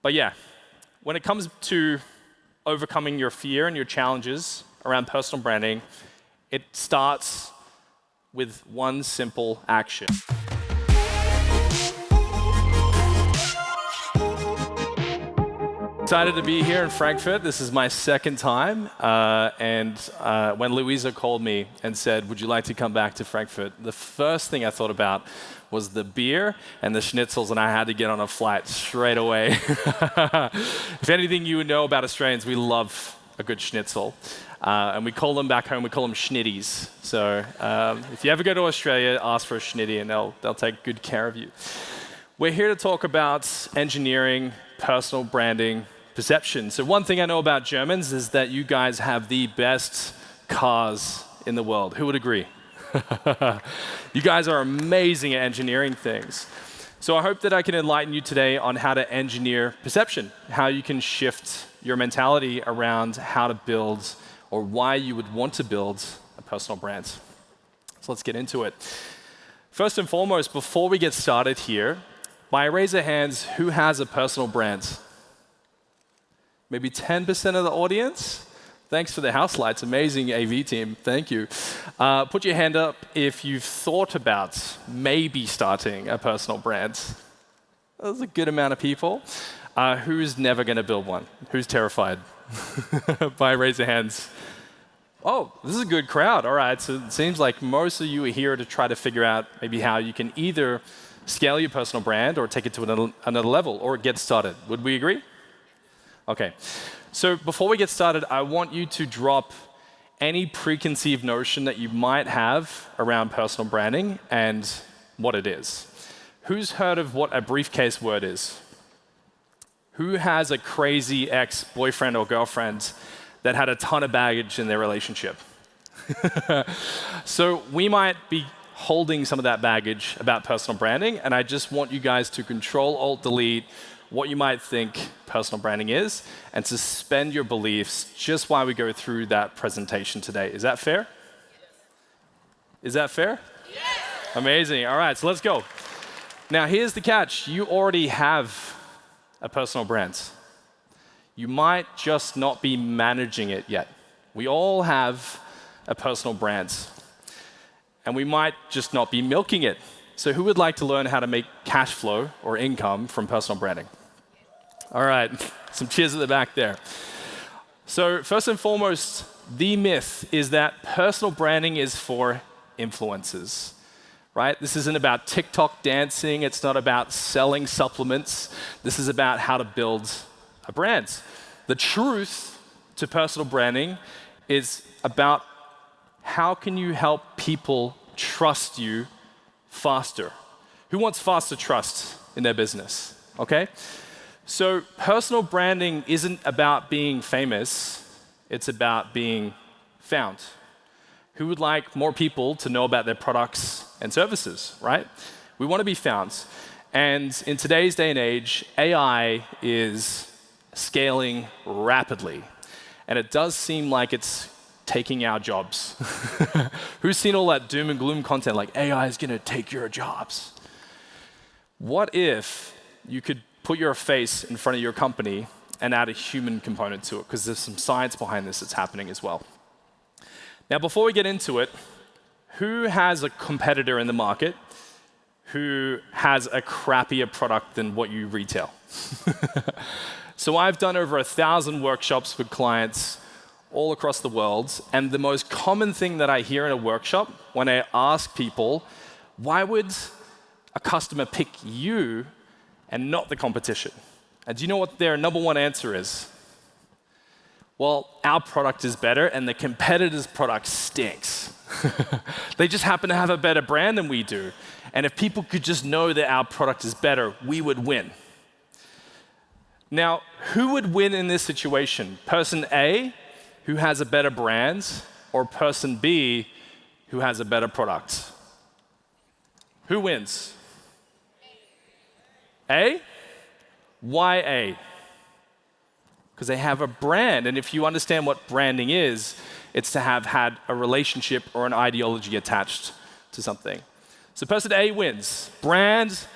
But yeah, when it comes to overcoming your fear and your challenges around personal branding, it starts with one simple action. Excited to be here in Frankfurt. This is my second time. When Louisa called me and said, would you like to come back to Frankfurt? The first thing I thought about was the beer and the schnitzels, and I had to get on a flight straight away. If anything you would know about Australians, we love a good schnitzel. And we call them back home, we call them schnitties. So if you ever go to Australia, ask for a schnitty and they'll take good care of you. We're here to talk about engineering, personal branding, perception. So one thing I know about Germans is that you guys have the best cars in the world. Who would agree? You guys are amazing at engineering things. So I hope that I can enlighten you today on how to engineer perception, how you can shift your mentality around how to build or why you would want to build a personal brand. So let's get into it. First and foremost, before we get started here, by a raise of hands, who has a personal brand? Maybe 10% of the audience? Thanks for the house lights, amazing AV team, thank you. Put your hand up if you've thought about maybe starting a personal brand. That's a good amount of people. Who's never going to build one? Who's terrified? By a raise of hands. Oh, this is a good crowd. All right, so it seems like most of you are here to try to figure out maybe how you can either scale your personal brand or take it to another level or get started. Would we agree? Okay, so before we get started, I want you to drop any preconceived notion that you might have around personal branding and what it is. Who's heard of what a briefcase word is? Who has a crazy ex-boyfriend or girlfriend that had a ton of baggage in their relationship? So we might be holding some of that baggage about personal branding, and I just want you guys to Control-Alt-Delete what you might think personal branding is and suspend your beliefs just while we go through that presentation today. Is that fair? Is that fair? Yes. Amazing. All right, so let's go. Now, here's the catch. You already have a personal brand. You might just not be managing it yet. We all have a personal brand. And we might just not be milking it. So who would like to learn how to make cash flow or income from personal branding? All right, some cheers at the back there. So first and foremost, the myth is that personal branding is for influencers, right? This isn't about TikTok dancing. It's not about selling supplements. This is about how to build a brand. The truth to personal branding is about how can you help people trust you faster? Who wants faster trust in their business? Okay? So personal branding isn't about being famous, it's about being found. Who would like more people to know about their products and services, right? We want to be found. And in today's day and age, AI is scaling rapidly. And it does seem like it's taking our jobs. Who's seen all that doom and gloom content like AI is going to take your jobs? What if you could put your face in front of your company and add a human component to it? Because there's some science behind this that's happening as well. Now, before we get into it, who has a competitor in the market who has a crappier product than what you retail? So I've done over 1,000 workshops with clients all across the world, and the most common thing that I hear in a workshop when I ask people, why would a customer pick you and not the competition? And do you know what their number one answer is? Well, our product is better and the competitor's product stinks. They just happen to have a better brand than we do. And if people could just know that our product is better, we would win. Now, who would win in this situation? Person A, who has a better brand, or person B, who has a better product? Who wins? A? Why A? Because they have a brand, and if you understand what branding is, it's to have had a relationship or an ideology attached to something. So person A wins. Brand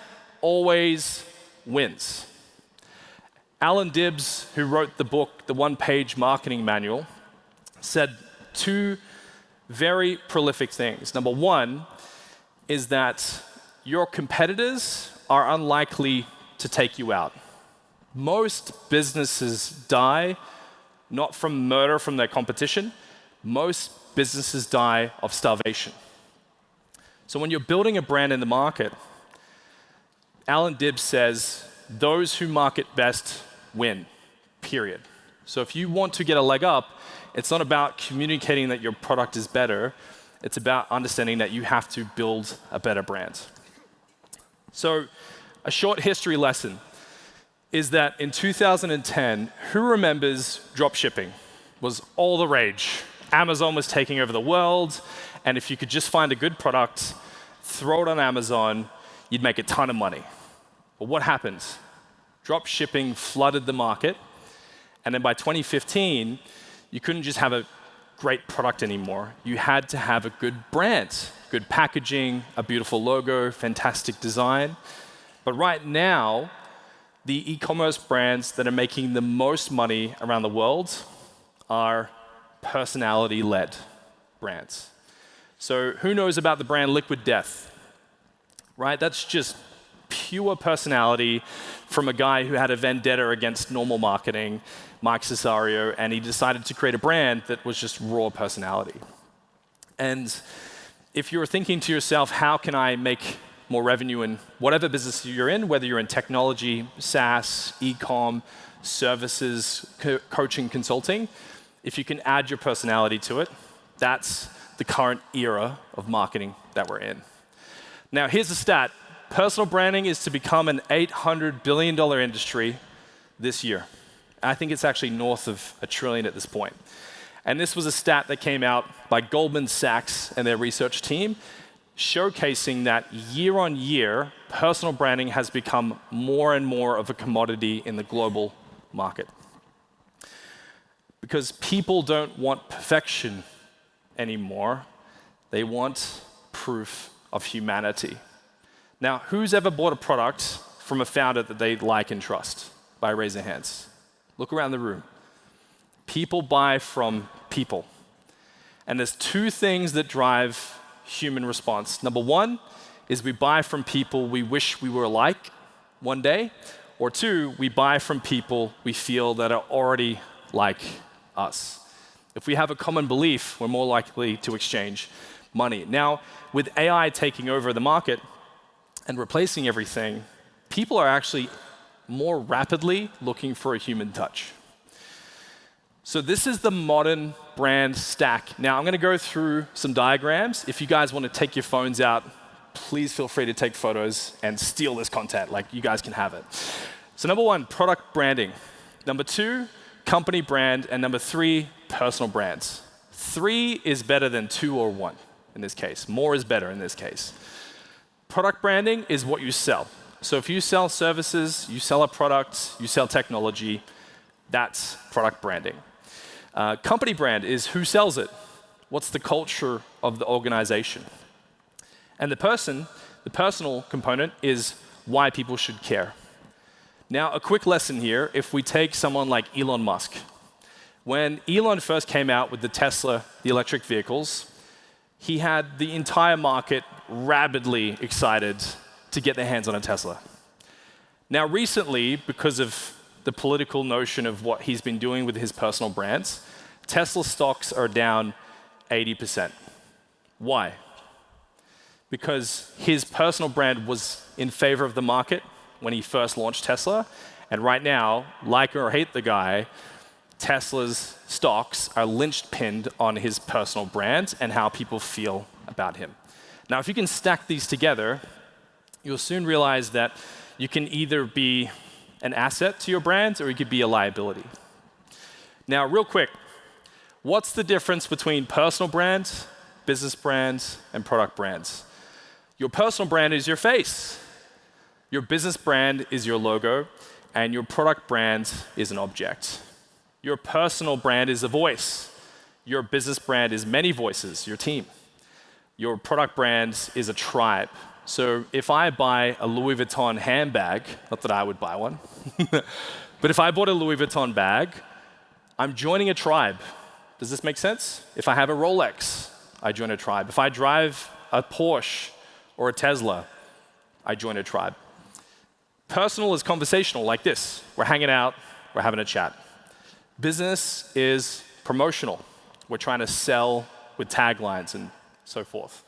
always wins. Alan Dibbs, who wrote the book, The One-Page Marketing Manual, said two very prolific things. Number one is that your competitors are unlikely to take you out. Most businesses die not from murder from their competition. Most businesses die of starvation. So when you're building a brand in the market, Alan Dibbs says, those who market best win, period. So if you want to get a leg up, it's not about communicating that your product is better. It's about understanding that you have to build a better brand. So a short history lesson is that in 2010, who remembers drop shipping? Was all the rage. Amazon was taking over the world, and if you could just find a good product, throw it on Amazon, you'd make a ton of money. But what happened? Drop shipping flooded the market, and then by 2015, you couldn't just have a great product anymore. You had to have a good brand, good packaging, a beautiful logo, fantastic design. But right now, the e-commerce brands that are making the most money around the world are personality-led brands. So who knows about the brand Liquid Death? Right? That's just pure personality from a guy who had a vendetta against normal marketing, Mike Cesario, and he decided to create a brand that was just raw personality. And if you're thinking to yourself, how can I make more revenue in whatever business you're in, whether you're in technology, SaaS, e-com, services, coaching, consulting, if you can add your personality to it, that's the current era of marketing that we're in. Now, here's a stat. Personal branding is to become an $800 billion industry this year. I think it's actually north of $1 trillion at this point. And this was a stat that came out by Goldman Sachs and their research team, showcasing that year on year, personal branding has become more and more of a commodity in the global market. Because people don't want perfection anymore. They want proof of humanity. Now, who's ever bought a product from a founder that they like and trust? By raising hands. Look around the room. People buy from people. And there's two things that drive human response. Number one is we buy from people we wish we were like one day. Or two, we buy from people we feel that are already like us. If we have a common belief, we're more likely to exchange money. Now, with AI taking over the market and replacing everything, people are actually more rapidly looking for a human touch. So this is the modern brand stack. Now, I'm going to go through some diagrams. If you guys want to take your phones out, please feel free to take photos and steal this content. Like, you guys can have it. So number one, product branding. Number two, company brand. And number three, personal brands. 3 is better than 2 or 1 in this case. More is better in this case. Product branding is what you sell. So if you sell services, you sell a product, you sell technology, that's product branding. Company brand is who sells it. What's the culture of the organization? And the personal component is why people should care. Now, a quick lesson here, if we take someone like Elon Musk. When Elon first came out with the Tesla, the electric vehicles, he had the entire market rabidly excited to get their hands on a Tesla. Now, recently, because of the political notion of what he's been doing with his personal brands, Tesla stocks are down 80%. Why? Because his personal brand was in favor of the market when he first launched Tesla, and right now, like or hate the guy, Tesla's stocks are linchpinned on his personal brand and how people feel about him. Now, if you can stack these together, you'll soon realize that you can either be an asset to your brand or you could be a liability. Now, real quick, what's the difference between personal brands, business brands, and product brands? Your personal brand is your face. Your business brand is your logo, and your product brand is an object. Your personal brand is a voice. Your business brand is many voices, your team. Your product brand is a tribe. So if I buy a Louis Vuitton handbag, not that I would buy one, But if I bought a Louis Vuitton bag, I'm joining a tribe. Does this make sense? If I have a Rolex, I join a tribe. If I drive a Porsche or a Tesla, I join a tribe. Personal is conversational, like this. We're hanging out, we're having a chat. Business is promotional. We're trying to sell with taglines and so forth.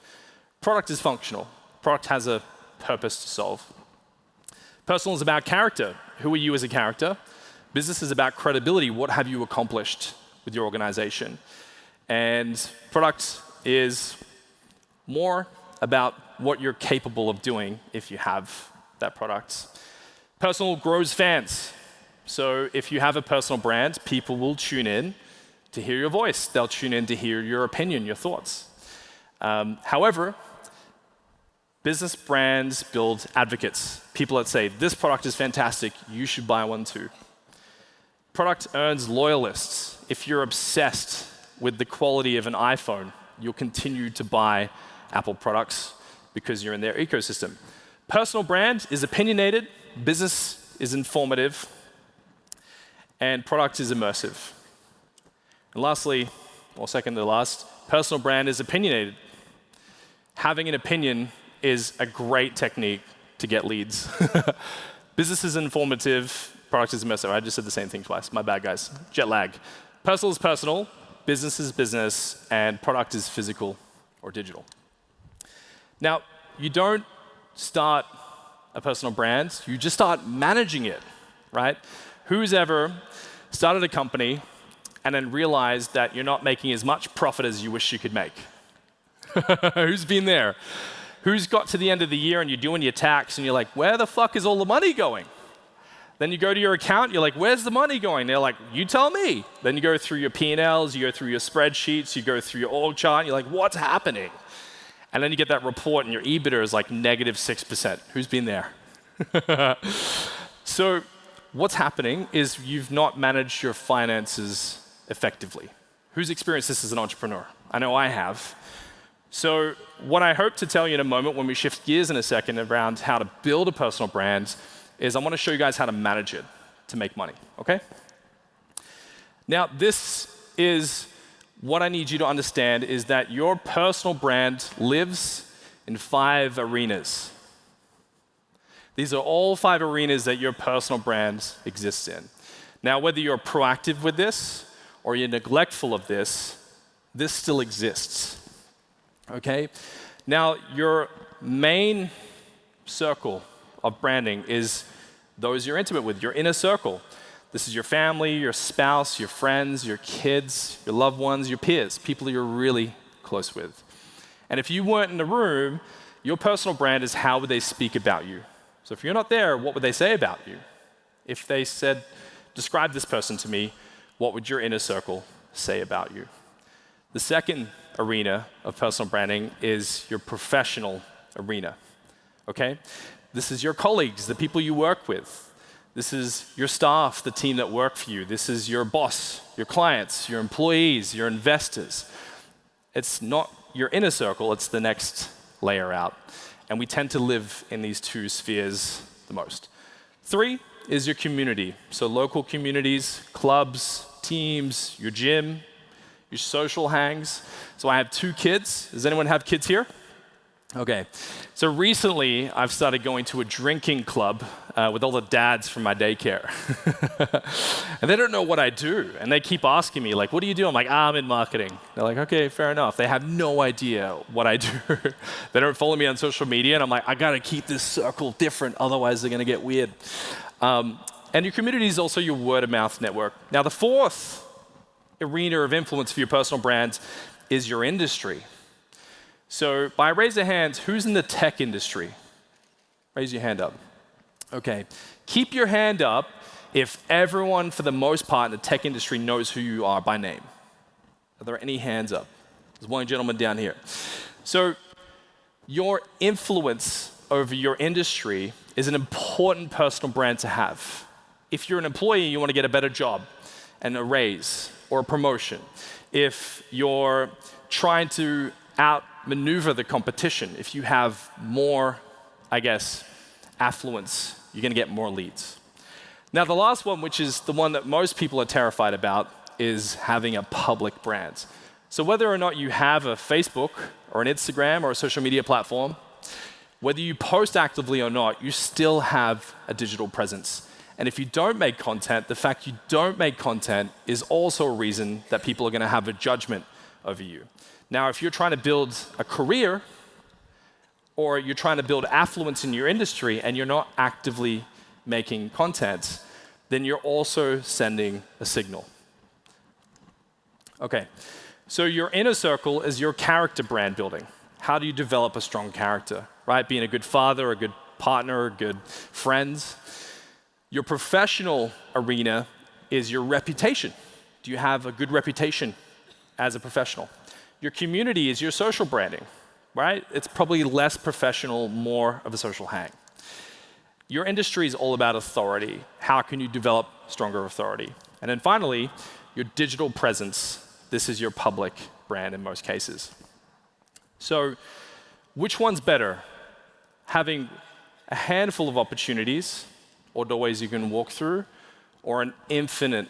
Product is functional. Product has a purpose to solve. Personal is about character. Who are you as a character? Business is about credibility. What have you accomplished with your organization? And product is more about what you're capable of doing if you have that product. Personal grows fans. So if you have a personal brand, people will tune in to hear your voice. They'll tune in to hear your opinion, your thoughts. However, business brands build advocates, people that say, this product is fantastic, you should buy one too. Product earns loyalists. If you're obsessed with the quality of an iPhone, you'll continue to buy Apple products because you're in their ecosystem. Personal brand is opinionated, business is informative, and product is immersive. And lastly, or second to last, personal brand is opinionated. Having an opinion is a great technique to get leads. Business is informative, product is immersive. I just said the same thing twice. My bad, guys. Jet lag. Personal is personal, business is business, and product is physical or digital. Now, you don't start a personal brand, you just start managing it, right? Who's ever started a company and then realized that you're not making as much profit as you wish you could make? Who's been there? Who's got to the end of the year and you're doing your tax and you're like, where the fuck is all the money going? Then you go to your account, you're like, where's the money going? They're like, you tell me. Then you go through your P&Ls, you go through your spreadsheets, you go through your org chart, and you're like, what's happening? And then you get that report and your EBITDA is like -6%. Who's been there? So what's happening is you've not managed your finances effectively. Who's experienced this as an entrepreneur? I know I have. So what I hope to tell you in a moment when we shift gears in a second around how to build a personal brand is I want to show you guys how to manage it to make money, okay? Now, this is what I need you to understand is that your personal brand lives in 5 arenas. These are all 5 arenas that your personal brand exists in. Now, whether you're proactive with this or you're neglectful of this, this still exists. Okay? Now, your main circle of branding is those you're intimate with, your inner circle. This is your family, your spouse, your friends, your kids, your loved ones, your peers, people you're really close with. And if you weren't in the room, your personal brand is how would they speak about you. So if you're not there, what would they say about you? If they said, describe this person to me, what would your inner circle say about you? The second arena of personal branding is your professional arena, okay? This is your colleagues, the people you work with. This is your staff, the team that work for you. This is your boss, your clients, your employees, your investors. It's not your inner circle, it's the next layer out. And we tend to live in these 2 spheres the most. 3 is your community. So local communities, clubs, teams, your gym, your social hangs. So I have 2 kids. Does anyone have kids here? Okay. So recently, I've started going to a drinking club with all the dads from my daycare. And they don't know what I do. And they keep asking me, like, what do you do? I'm like, I'm in marketing. They're like, okay, fair enough. They have no idea what I do. They don't follow me on social media. And I'm like, I got to keep this circle different. Otherwise, they're going to get weird. And your community is also your word-of-mouth network. Now, the 4th arena of influence for your personal brand is your industry. So by raise of hands, who's in the tech industry? Raise your hand up. Okay. Keep your hand up if everyone, for the most part, in the tech industry knows who you are by name. Are there any hands up? There's one gentleman down here. So your influence over your industry is an important personal brand to have. If you're an employee, you want to get a better job and a raise or a promotion. If you're trying to outmaneuver the competition, if you have more, affluence, you're going to get more leads. Now, the last one, which is the one that most people are terrified about, is having a public brand. So whether or not you have a Facebook or an Instagram or a social media platform, whether you post actively or not, you still have a digital presence. And if you don't make content, the fact you don't make content is also a reason that people are going to have a judgment over you. Now, if you're trying to build a career or you're trying to build affluence in your industry and you're not actively making content, then you're also sending a signal. Okay, so your inner circle is your character brand building. How do you develop a strong character, right? Being a good father, a good partner, a good friend. Your professional arena is your reputation. Do you have a good reputation as a professional? Your community is your social branding, right? It's probably less professional, more of a social hang. Your industry is all about authority. How can you develop stronger authority? And then finally, your digital presence. This is your public brand in most cases. So which one's better? Having a handful of opportunities or doorways you can walk through, or an infinite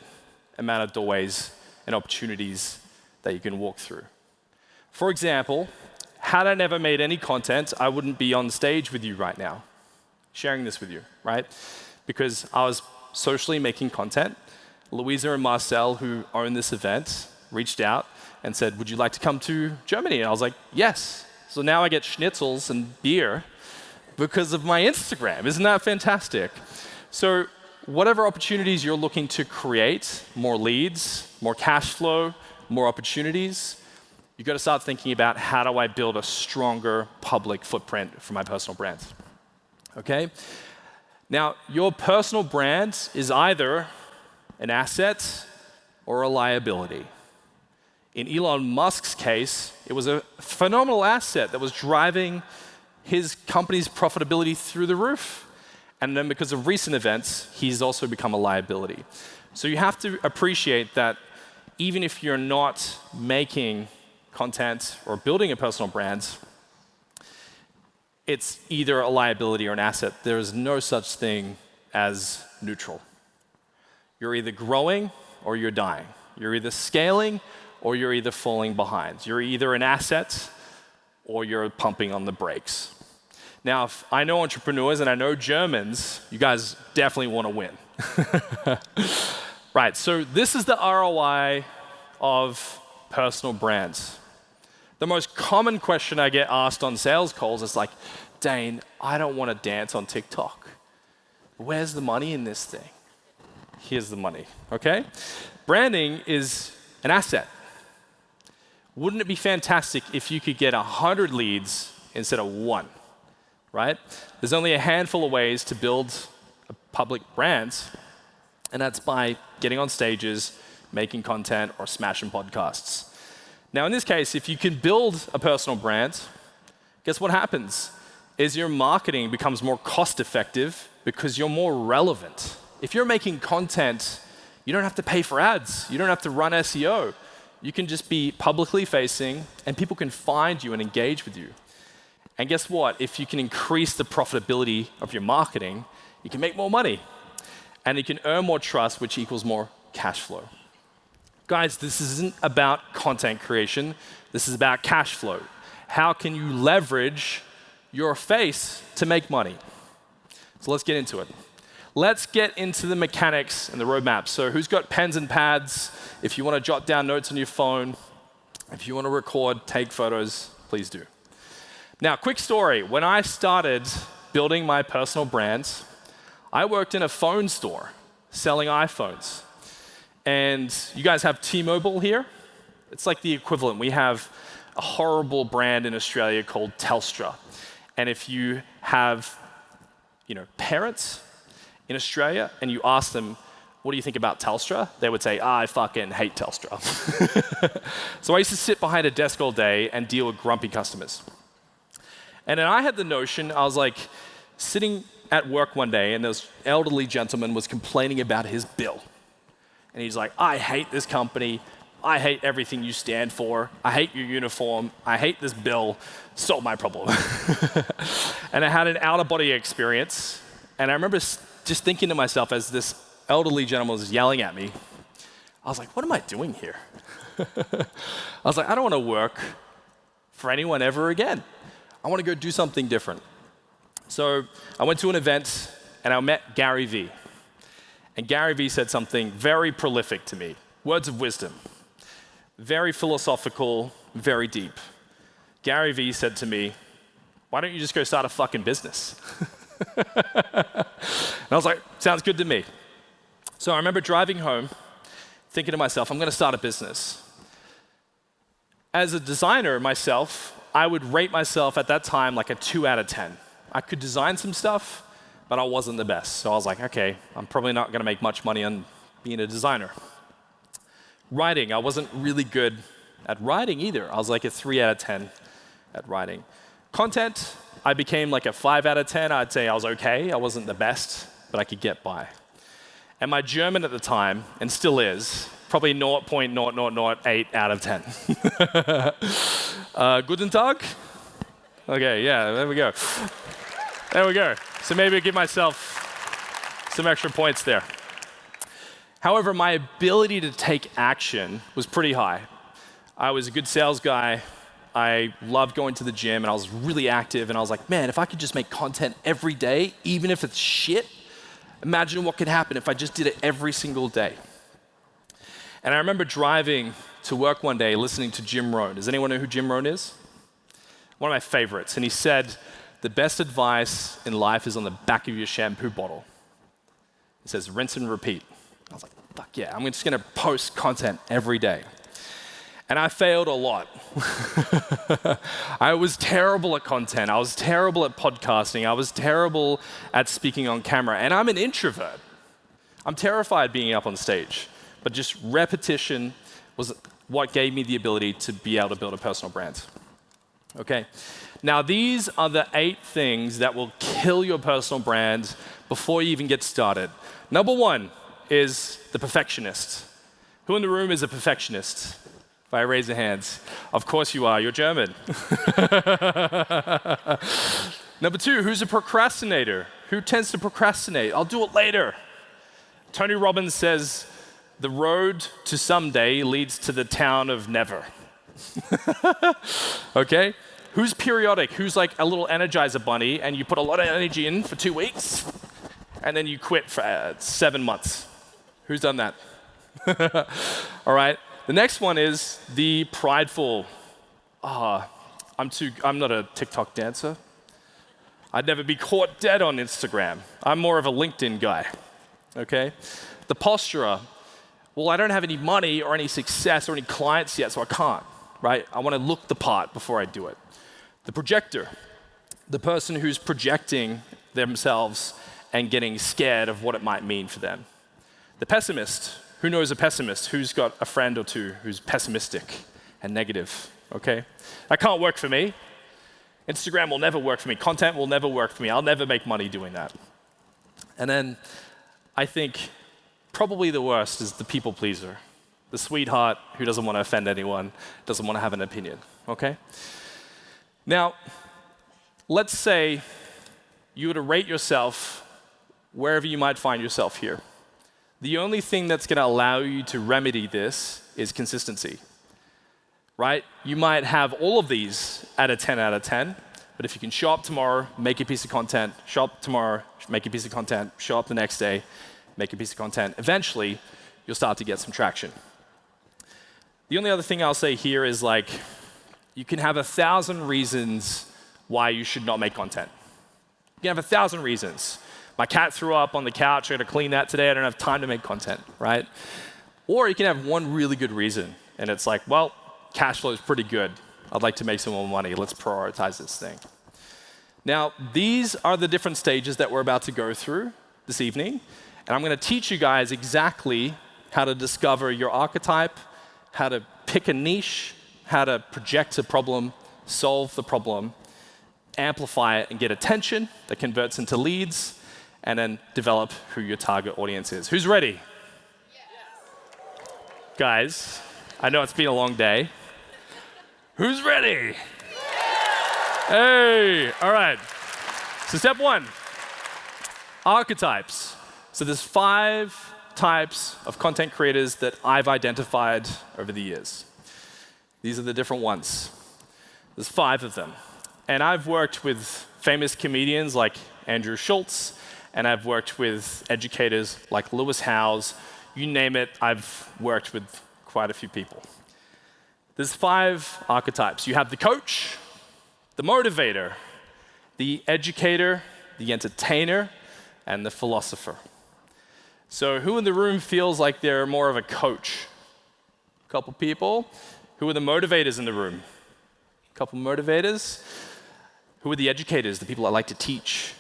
amount of doorways and opportunities that you can walk through? For example, had I never made any content, I wouldn't be on stage with you right now, sharing this with you, right? Because I was socially making content. Louisa and Marcel, who own this event, reached out and said, would you like to come to Germany? And I was like, yes. So now I get schnitzels and beer because of my Instagram. Isn't that fantastic? So whatever opportunities you're looking to create, more leads, more cash flow, more opportunities, you've got to start thinking about how do I build a stronger public footprint for my personal brand. Okay? Now, your personal brand is either an asset or a liability. In Elon Musk's case, it was a phenomenal asset that was driving his company's profitability through the roof. And then because of recent events, he's also become a liability. So you have to appreciate that even if you're not making content or building a personal brand, it's either a liability or an asset. There is no such thing as neutral. You're either growing or you're dying. You're either scaling or you're either falling behind. You're either an asset or you're pumping on the brakes. Now, if I know entrepreneurs and I know Germans, you guys definitely want to win. Right, so this is the ROI of personal brands. The most common question I get asked on sales calls is like, Dain, I don't want to dance on TikTok. Where's the money in this thing? Here's the money, okay? Branding is an asset. Wouldn't it be fantastic if you could get 100 leads instead of one, right? There's only a handful of ways to build a public brand, and that's by getting on stages, making content, or smashing podcasts. Now, in this case, if you can build a personal brand, guess what happens? Is your marketing becomes more cost-effective because you're more relevant. If you're making content, you don't have to pay for ads. You don't have to run SEO. You can just be publicly facing, and people can find you and engage with you. And guess what? If you can increase the profitability of your marketing, you can make more money. And you can earn more trust, which equals more cash flow. Guys, this isn't about content creation. This is about cash flow. How can you leverage your face to make money? So let's get into it. Let's get into the mechanics and the roadmap. So who's got pens and pads? If you want to jot down notes on your phone, if you want to record, take photos, please do. Now, quick story. When I started building my personal brands, I worked in a phone store selling iPhones. And you guys have T-Mobile here? It's like the equivalent. We have a horrible brand in Australia called Telstra. And if you have, parents in Australia and you ask them, what do you think about Telstra? They would say, I fucking hate Telstra. So I used to sit behind a desk all day and deal with grumpy customers. And then I had the notion, I was like sitting at work one day and this elderly gentleman was complaining about his bill. And he's like, I hate this company. I hate everything you stand for. I hate your uniform. I hate this bill. Solve my problem. And I had an out-of-body experience. And I remember just thinking to myself as this elderly gentleman was yelling at me. I was like, what am I doing here? I was like, I don't want to work for anyone ever again. I want to go do something different. So I went to an event and I met Gary Vee. And Gary Vee said something very prolific to me. Words of wisdom. Very philosophical, very deep. Gary Vee said to me, why don't you just go start a fucking business? And I was like, sounds good to me. So I remember driving home, thinking to myself, I'm going to start a business. As a designer myself, I would rate myself at that time like a 2 out of 10. I could design some stuff, but I wasn't the best. So I was like, okay, I'm probably not going to make much money on being a designer. Writing, I wasn't really good at writing either. I was like a 3 out of 10 at writing. Content, I became like a 5 out of 10. I'd say I was okay. I wasn't the best, but I could get by. And my German at the time, and still is, probably 0.0008 out of 10. Guten Tag? Okay, yeah, there we go. There we go. So maybe I'll give myself some extra points there. However, my ability to take action was pretty high. I was a good sales guy. I loved going to the gym, and I was really active, and I was like, man, if I could just make content every day, even if it's shit, imagine what could happen if I just did it every single day. And I remember driving to work one day listening to Jim Rohn. Does anyone know who Jim Rohn is? One of my favorites. And he said, the best advice in life is on the back of your shampoo bottle. It says, rinse and repeat. I was like, fuck yeah, I'm just going to post content every day. And I failed a lot. I was terrible at content. I was terrible at podcasting. I was terrible at speaking on camera. And I'm an introvert. I'm terrified being up on stage. But just repetition was what gave me the ability to be able to build a personal brand. Okay. Now, these are the 8 things that will kill your personal brand before you even get started. Number 1 is the perfectionist. Who in the room is a perfectionist? If I raise your hands. Of course you are, you're German. Number 2, who's a procrastinator? Who tends to procrastinate? I'll do it later. Tony Robbins says, the road to someday leads to the town of never. Okay? Who's periodic? Who's like a little Energizer bunny and you put a lot of energy in for 2 weeks and then you quit for 7 months? Who's done that? All right. The next one is the prideful. I'm not a TikTok dancer. I'd never be caught dead on Instagram. I'm more of a LinkedIn guy. Okay? The posturer. Well, I don't have any money or any success or any clients yet, so I can't. Right? I want to look the part before I do it. The projector. The person who's projecting themselves and getting scared of what it might mean for them. The pessimist. Who knows a pessimist? Who's got a friend or two who's pessimistic and negative? Okay? That can't work for me. Instagram will never work for me. Content will never work for me. I'll never make money doing that. And then I think probably the worst is the people pleaser. The sweetheart who doesn't want to offend anyone, doesn't want to have an opinion. Okay? Now, let's say you were to rate yourself wherever you might find yourself here. The only thing that's going to allow you to remedy this is consistency, right? You might have all of these at a 10 out of 10, but if you can show up tomorrow, make a piece of content, show up tomorrow, make a piece of content, show up the next day, make a piece of content, eventually you'll start to get some traction. The only other thing I'll say here is like, you can have 1,000 reasons why you should not make content. You can have 1,000 reasons. My cat threw up on the couch, I gotta clean that today, I don't have time to make content, right? Or you can have one really good reason, and it's like, well, cash flow is pretty good. I'd like to make some more money, let's prioritize this thing. Now, these are the different stages that we're about to go through this evening, and I'm gonna teach you guys exactly how to discover your archetype, how to pick a niche, how to project a problem, solve the problem, amplify it and get attention that converts into leads, and then develop who your target audience is. Who's ready? Yes. Guys, I know it's been a long day. Who's ready? Yes. Hey, all right. So step 1, archetypes. So there's 5 archetypes of content creators that I've identified over the years. These are the different ones. There's 5 of them. And I've worked with famous comedians like Andrew Schultz, and I've worked with educators like Lewis Howes. You name it, I've worked with quite a few people. There's 5 archetypes. You have the coach, the motivator, the educator, the entertainer, and the philosopher. So who in the room feels like they're more of a coach? A couple people. Who are the motivators in the room? A couple motivators. Who are the educators, the people that like to teach?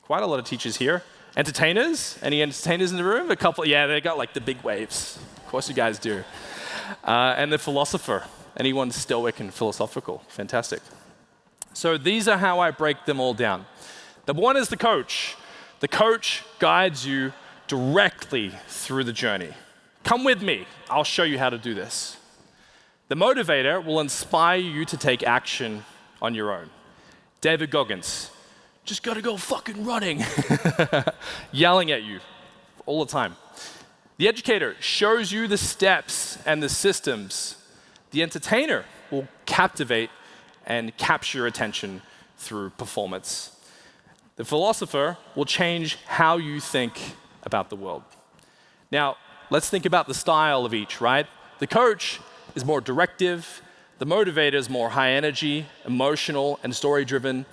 Quite a lot of teachers here. Entertainers? Any entertainers in the room? A couple, yeah, they got like the big waves. Of course you guys do. And the philosopher. Anyone stoic and philosophical? Fantastic. So these are how I break them all down. Number 1 is the coach. The coach guides you directly through the journey. Come with me. I'll show you how to do this. The motivator will inspire you to take action on your own. David Goggins, just gotta go fucking running, yelling at you all the time. The educator shows you the steps and the systems. The entertainer will captivate and capture your attention through performance. The philosopher will change how you think about the world. Now, let's think about the style of each, right? The coach is more directive. The motivator is more high energy, emotional, and story-driven.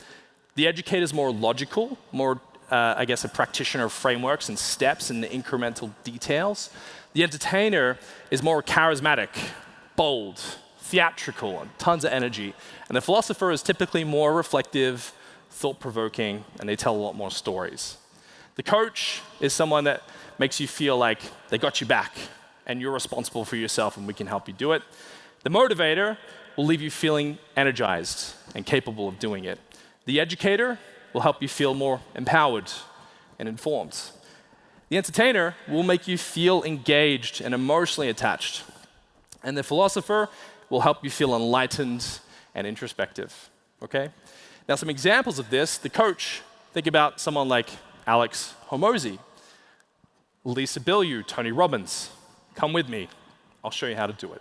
The educator is more logical, more, I guess, a practitioner of frameworks and steps and the incremental details. The entertainer is more charismatic, bold, theatrical, and tons of energy. And the philosopher is typically more reflective, thought-provoking, and they tell a lot more stories. The coach is someone that makes you feel like they got you back, and you're responsible for yourself, and we can help you do it. The motivator will leave you feeling energized and capable of doing it. The educator will help you feel more empowered and informed. The entertainer will make you feel engaged and emotionally attached. And the philosopher will help you feel enlightened and introspective. Okay? Now, some examples of this. The coach, think about someone like Alex Hormozi, Lisa Bilyeu, Tony Robbins. Come with me. I'll show you how to do it.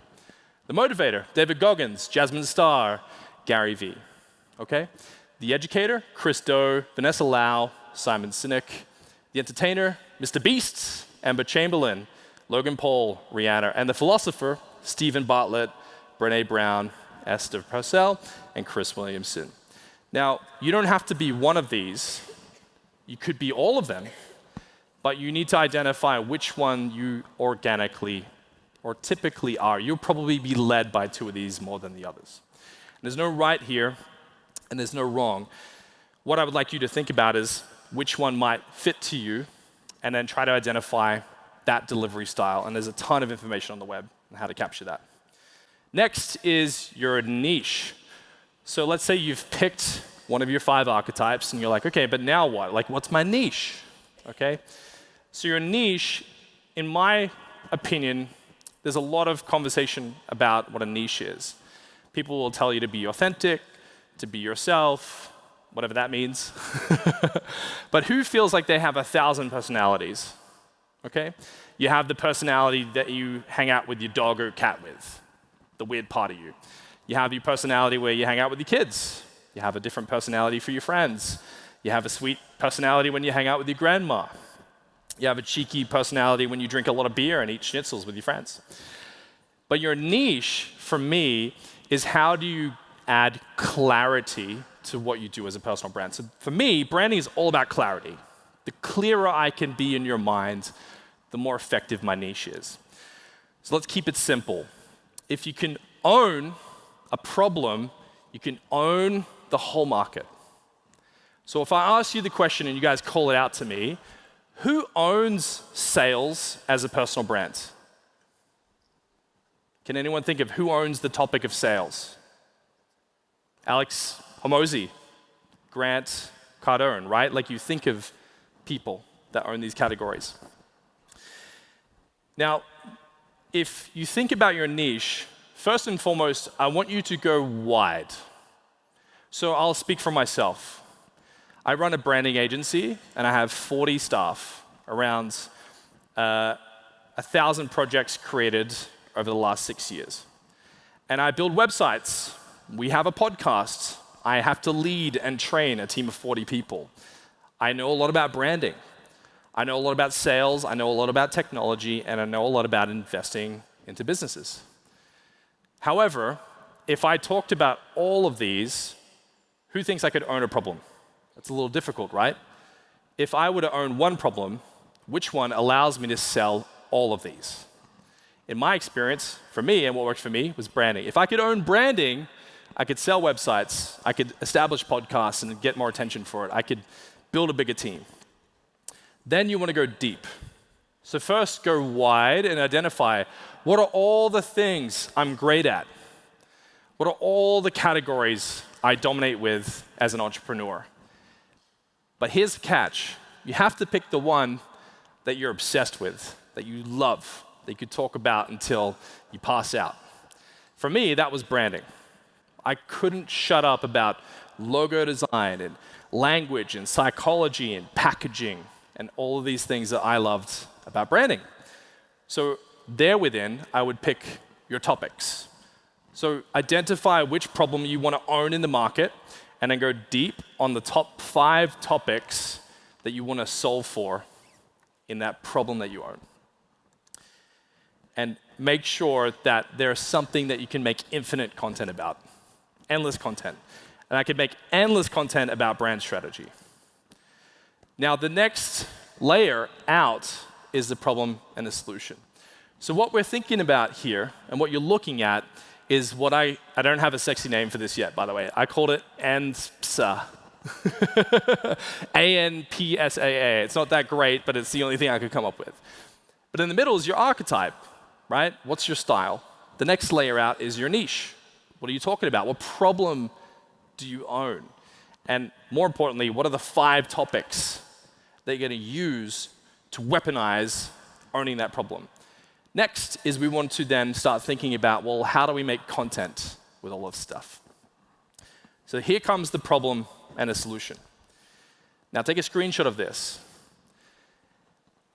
The motivator, David Goggins, Jasmine Star, Gary Vee. Okay? The educator, Chris Do, Vanessa Lau, Simon Sinek. The entertainer, Mr. Beast, Amber Chamberlain, Logan Paul, Rihanna. And the philosopher, Stephen Bartlett, Brené Brown, Esther Purcell, and Chris Williamson. Now, you don't have to be one of these. You could be all of them, but you need to identify which one you organically or typically are. You'll probably be led by 2 of these more than the others. And there's no right here, and there's no wrong. What I would like you to think about is which one might fit to you, and then try to identify that delivery style. And there's a ton of information on the web on how to capture that. Next is your niche. So let's say you've picked one of your 5 archetypes, and you're like, okay, but now what? Like, what's my niche? Okay? So your niche, in my opinion, there's a lot of conversation about what a niche is. People will tell you to be authentic, to be yourself, whatever that means. But who feels like they have 1,000 personalities? Okay? You have the personality that you hang out with your dog or cat with, the weird part of you. You have your personality where you hang out with your kids. You have a different personality for your friends. You have a sweet personality when you hang out with your grandma. You have a cheeky personality when you drink a lot of beer and eat schnitzels with your friends. But your niche, for me, is how do you add clarity to what you do as a personal brand. So for me, branding is all about clarity. The clearer I can be in your mind, the more effective my niche is. So let's keep it simple. If you can own a problem, you can own the whole market. So if I ask you the question and you guys call it out to me, who owns sales as a personal brand? Can anyone think of who owns the topic of sales? Alex Hormozi, Grant Cardone, right? Like you think of people that own these categories. Now, if you think about your niche, first and foremost, I want you to go wide. So I'll speak for myself. I run a branding agency, and I have 40 staff around 1,000 projects created over the last 6 years. And I build websites. We have a podcast. I have to lead and train a team of 40 people. I know a lot about branding. I know a lot about sales. I know a lot about technology. And I know a lot about investing into businesses. However, if I talked about all of these, who thinks I could own a problem? That's a little difficult, right? If I were to own one problem, which one allows me to sell all of these? In my experience, for me, and what worked for me, was branding. If I could own branding, I could sell websites, I could establish podcasts and get more attention for it. I could build a bigger team. Then you want to go deep. So first, go wide and identify what are all the things I'm great at? What are all the categories I dominate with as an entrepreneur? But here's the catch. You have to pick the one that you're obsessed with, that you love, that you could talk about until you pass out. For me, that was branding. I couldn't shut up about logo design and language and psychology and packaging and all of these things that I loved about branding. So there within, I would pick your topics. So identify which problem you want to own in the market and then go deep on the top 5 topics that you want to solve for in that problem that you own. And make sure that there's something that you can make infinite content about, endless content. And I could make endless content about brand strategy. Now, the next layer out is the problem and the solution. So what we're thinking about here and what you're looking at is what I don't have a sexy name for this yet, by the way. I called it ANPSA. ANPSAA. It's not that great, but it's the only thing I could come up with. But in the middle is your archetype, right? What's your style? The next layer out is your niche. What are you talking about? What problem do you own? And more importantly, what are the 5 topics that you're going to use to weaponize owning that problem? Next is we want to then start thinking about, well, how do we make content with all of this stuff? So here comes the problem and a solution. Now take a screenshot of this.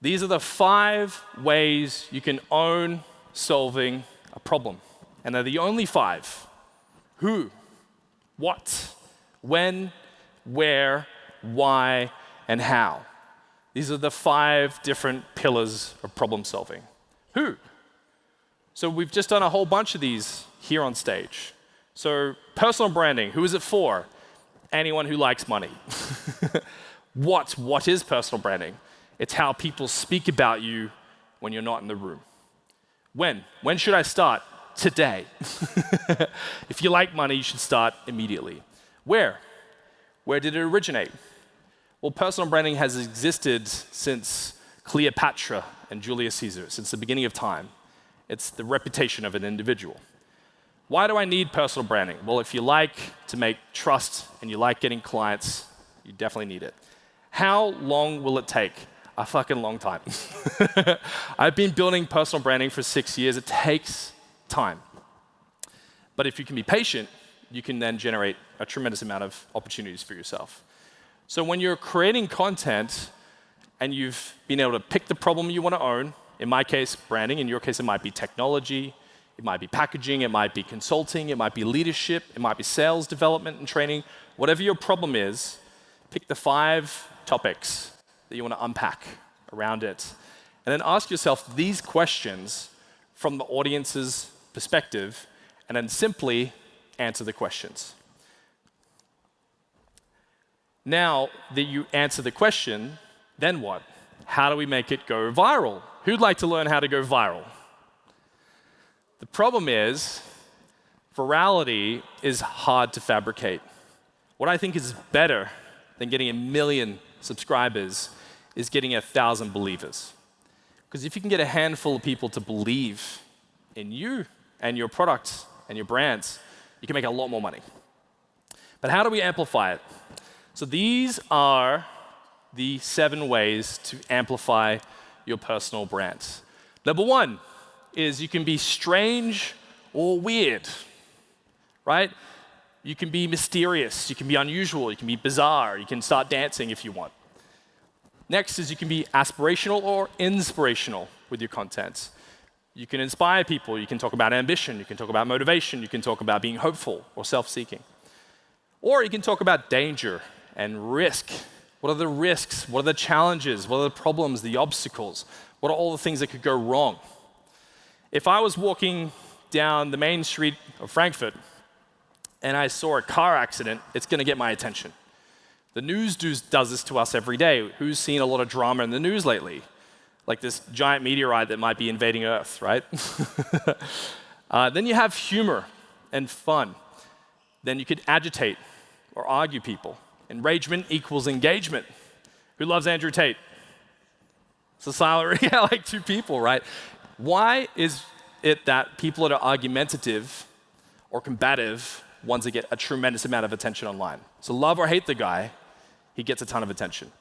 These are the 5 ways you can own solving a problem. And they're the only 5. Who, what, when, where, why, and how. These are the 5 different pillars of problem solving. Who? So we've just done a whole bunch of these here on stage. So personal branding, who is it for? Anyone who likes money. What is personal branding? It's how people speak about you when you're not in the room. When should I start? Today. If you like money, you should start immediately. Where did it originate? Well, personal branding has existed since Cleopatra and Julius Caesar, since the beginning of time. It's the reputation of an individual. Why do I need personal branding? Well, if you like to make trust and you like getting clients, you definitely need it. How long will it take? A fucking long time. I've been building personal branding for 6 years. It takes time. But if you can be patient, you can then generate a tremendous amount of opportunities for yourself. So when you're creating content and you've been able to pick the problem you want to own, in my case, branding, in your case, it might be technology, it might be packaging, it might be consulting, it might be leadership, it might be sales development and training. Whatever your problem is, pick the 5 topics that you want to unpack around it. And then ask yourself these questions from the audience's perspective, and then simply answer the questions. Now that you answer the question, then what? How do we make it go viral? Who'd like to learn how to go viral? The problem is, virality is hard to fabricate. What I think is better than getting 1 million subscribers is getting 1,000 believers. Because if you can get a handful of people to believe in you and your products and your brands, you can make a lot more money. But how do we amplify it? So these are the 7 ways to amplify your personal brand. Number 1 is you can be strange or weird, right? You can be mysterious, you can be unusual, you can be bizarre, you can start dancing if you want. Next is you can be aspirational or inspirational with your content. You can inspire people, you can talk about ambition, you can talk about motivation, you can talk about being hopeful or self-seeking. Or you can talk about danger and risk. What are the risks? What are the challenges? What are the problems, the obstacles? What are all the things that could go wrong? If I was walking down the main street of Frankfurt and I saw a car accident, it's going to get my attention. The news does this to us every day. Who's seen a lot of drama in the news lately? Like this giant meteorite that might be invading Earth, right? Then you have humor and fun. Then you could agitate or argue people. Enragement equals engagement. Who loves Andrew Tate? It's a silent, yeah, like two people, right? Why is it that people that are argumentative or combative ones that get a tremendous amount of attention online? So love or hate the guy, he gets a ton of attention.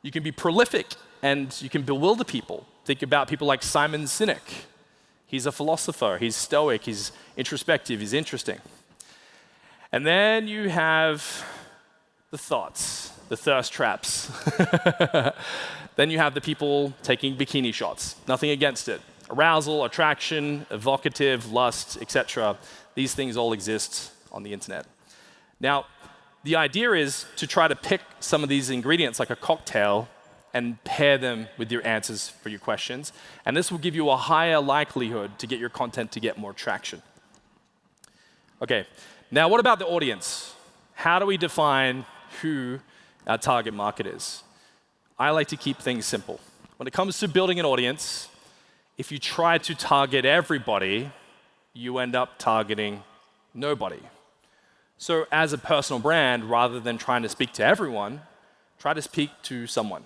You can be prolific and you can bewilder people. Think about people like Simon Sinek. He's a philosopher, he's stoic, he's introspective, he's interesting. And then you have the thoughts, the thirst traps. Then you have the people taking bikini shots. Nothing against it. Arousal, attraction, evocative, lust, etc. These things all exist on the internet. Now, the idea is to try to pick some of these ingredients like a cocktail and pair them with your answers for your questions. And this will give you a higher likelihood to get your content to get more traction. Okay, now what about the audience? How do we define who our target market is? I like to keep things simple. When it comes to building an audience, if you try to target everybody, you end up targeting nobody. So as a personal brand, rather than trying to speak to everyone, try to speak to someone.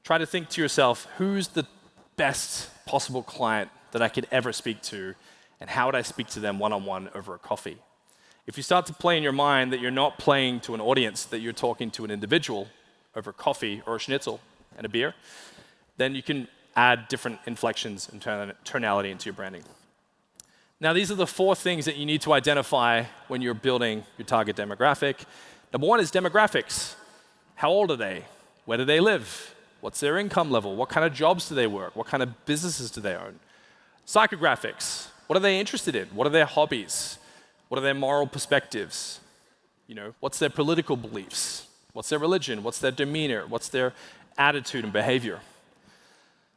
Try to think to yourself, who's the best possible client that I could ever speak to, and how would I speak to them one-on-one over a coffee? If you start to play in your mind that you're not playing to an audience, that you're talking to an individual over coffee or a schnitzel and a beer, then you can add different inflections and tonality into your branding. Now, these are the 4 things that you need to identify when you're building your target demographic. Number 1 is demographics. How old are they? Where do they live? What's their income level? What kind of jobs do they work? What kind of businesses do they own? Psychographics. What are they interested in? What are their hobbies? What are their moral perspectives? What's their political beliefs? What's their religion? What's their demeanor? What's their attitude and behavior?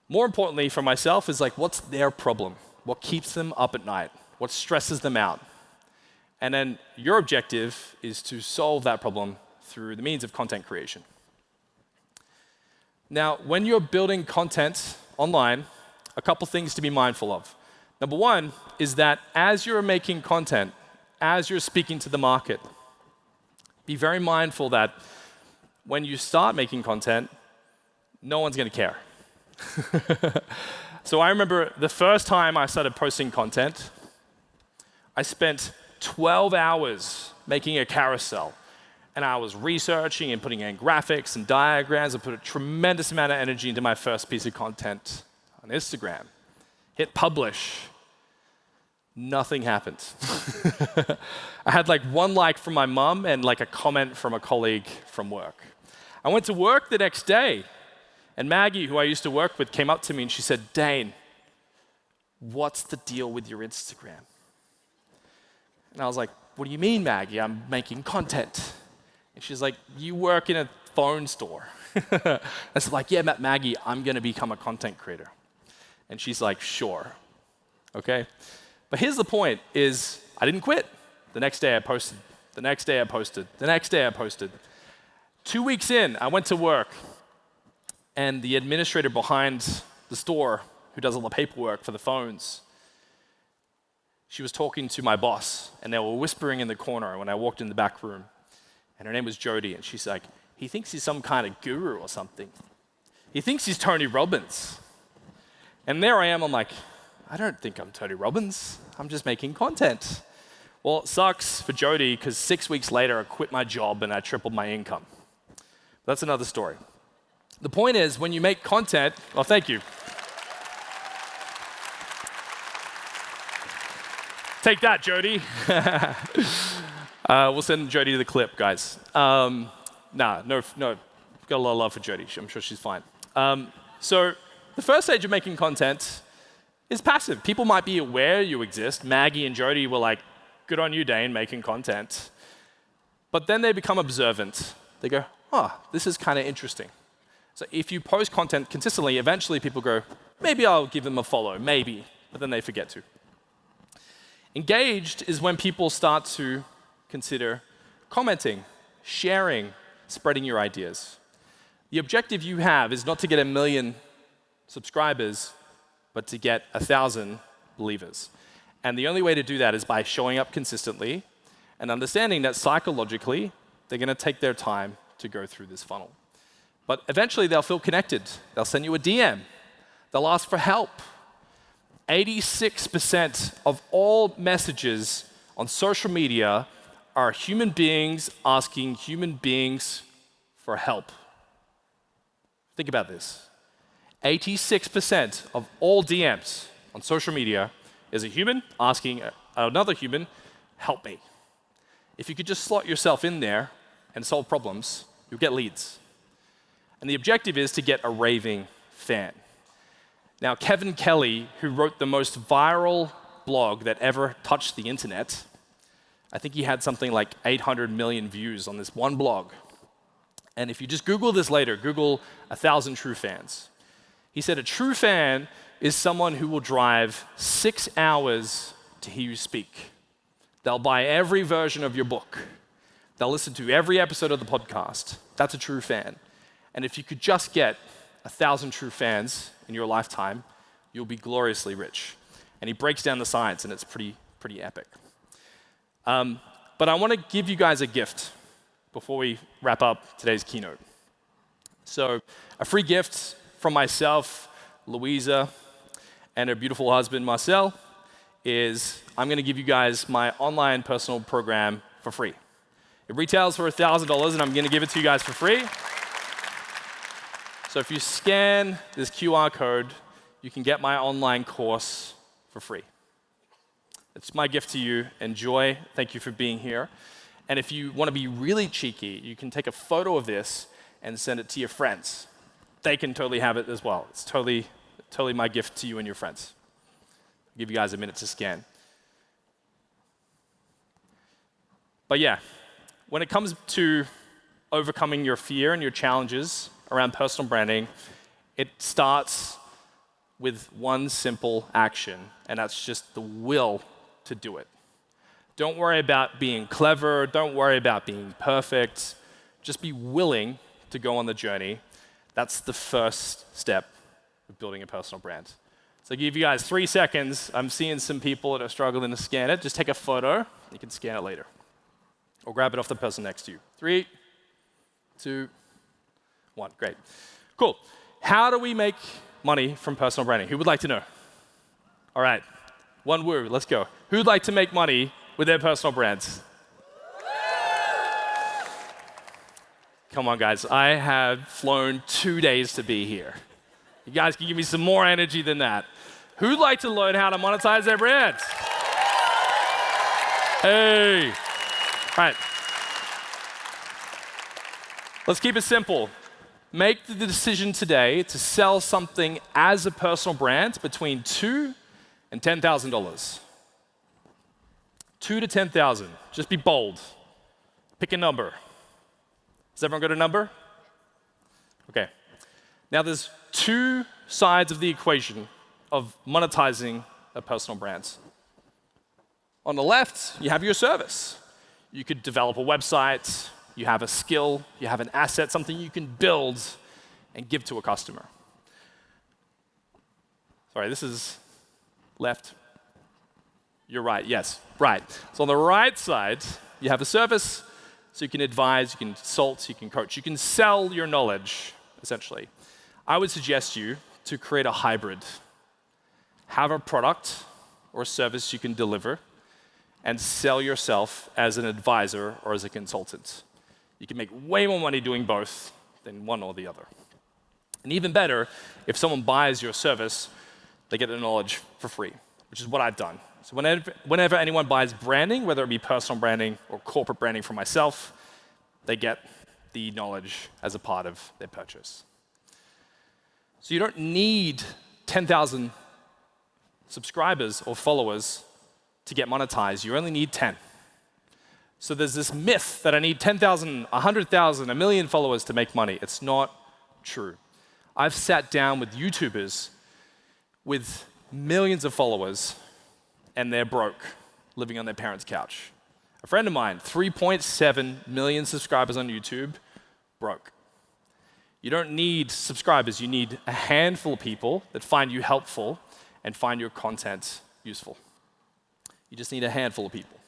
More importantly for myself is like, what's their problem? What keeps them up at night? What stresses them out? And then your objective is to solve that problem through the means of content creation. Now, when you're building content online, a couple things to be mindful of. Number 1 is that as you're making content, as you're speaking to the market, be very mindful that when you start making content, no one's going to care. So I remember the first time I started posting content, I spent 12 hours making a carousel. And I was researching and putting in graphics and diagrams. I put a tremendous amount of energy into my first piece of content on Instagram. Hit publish. Nothing happened. I had like 1 like from my mum and like a comment from a colleague from work. I went to work the next day, and Maggie, who I used to work with, came up to me and she said, "Dain, what's the deal with your Instagram?" And I was like, "What do you mean, Maggie? I'm making content." And she's like, "You work in a phone store." I was like, "Yeah, Maggie, I'm going to become a content creator." And she's like, "Sure." Okay? But here's the point is I didn't quit. The next day I posted. The next day I posted. The next day I posted. 2 weeks in, I went to work, and the administrator behind the store, who does all the paperwork for the phones, she was talking to my boss, and they were whispering in the corner when I walked in the back room. And her name was Jody, and she's like, "He thinks he's some kind of guru or something. He thinks he's Tony Robbins." And there I am, I'm like, I don't think I'm Tony Robbins. I'm just making content. Well, it sucks for Jody, because 6 weeks later, I quit my job and I tripled my income. That's another story. The point is, when you make content, well, thank you. Take that, Jody. We'll send Jody the clip, guys. No got a lot of love for Jody. I'm sure she's fine. So the first stage of making content is passive. People might be aware you exist. Maggie and Jody were like, good on you, Dain, making content. But then they become observant. They go, this is kind of interesting. So if you post content consistently, eventually people go, maybe I'll give them a follow, maybe, but then they forget to. Engaged is when people start to consider commenting, sharing, spreading your ideas. The objective you have is not to get 1 million subscribers, but to get 1,000 believers. And the only way to do that is by showing up consistently and understanding that psychologically, they're going to take their time to go through this funnel. But eventually, they'll feel connected. They'll send you a DM. They'll ask for help. 86% of all messages on social media are human beings asking human beings for help. Think about this. 86% of all DMs on social media is a human asking another human, help me. If you could just slot yourself in there and solve problems, you'll get leads. And the objective is to get a raving fan. Now, Kevin Kelly, who wrote the most viral blog that ever touched the internet, I think he had something like 800 million views on this one blog. And if you just Google this later, Google 1,000 true fans. He said a true fan is someone who will drive 6 hours to hear you speak. They'll buy every version of your book. They'll listen to every episode of the podcast. That's a true fan. And if you could just get 1,000 true fans in your lifetime, you'll be gloriously rich. And he breaks down the science, and it's pretty epic. But I want to give you guys a gift before we wrap up today's keynote. So a free gift from myself, Louisa, and her beautiful husband, Marcel, is I'm going to give you guys my online personal program for free. It retails for $1,000, and I'm going to give it to you guys for free. So if you scan this QR code, you can get my online course for free. It's my gift to you. Enjoy. Thank you for being here. And if you want to be really cheeky, you can take a photo of this and send it to your friends. They can totally have it as well. It's totally my gift to you and your friends. I'll give you guys a minute to scan. But yeah, when it comes to overcoming your fear and your challenges around personal branding, it starts with one simple action, and that's just the will to do it. Don't worry about being clever. Don't worry about being perfect. Just be willing to go on the journey. That's the first step of building a personal brand. So I give you guys 3 seconds. I'm seeing some people that are struggling to scan it. Just take a photo. You can scan it later. Or grab it off the person next to you. 3, 2, 1. Great. Cool. How do we make money from personal branding? Who would like to know? All right. One word. Let's go. Who'd like to make money with their personal brands? Come on, guys. I have flown 2 days to be here. You guys can give me some more energy than that. Who'd like to learn how to monetize their brands? Hey. All right. Let's keep it simple. Make the decision today to sell something as a personal brand between $2,000 and $10,000. $2,000 to $10,000. Just be bold. Pick a number. Has everyone got a number? Okay. Now there's 2 sides of the equation of monetizing a personal brand. On the left, you have your service. You could develop a website, you have a skill, you have an asset, something you can build and give to a customer. Sorry, this is left. You're right, yes, right. So on the right side, you have a service, so you can advise, you can consult, you can coach, you can sell your knowledge, essentially. I would suggest you to create a hybrid. Have a product or a service you can deliver and sell yourself as an advisor or as a consultant. You can make way more money doing both than one or the other. And even better, if someone buys your service, they get the knowledge for free, which is what I've done. So whenever anyone buys branding, whether it be personal branding or corporate branding from myself, they get the knowledge as a part of their purchase. So you don't need 10,000 subscribers or followers to get monetized. You only need 10. So there's this myth that I need 10,000, 100,000, a million followers to make money. It's not true. I've sat down with YouTubers with millions of followers, and they're broke, living on their parents' couch. A friend of mine, 3.7 million subscribers on YouTube, broke. You don't need subscribers. You need a handful of people that find you helpful and find your content useful. You just need a handful of people.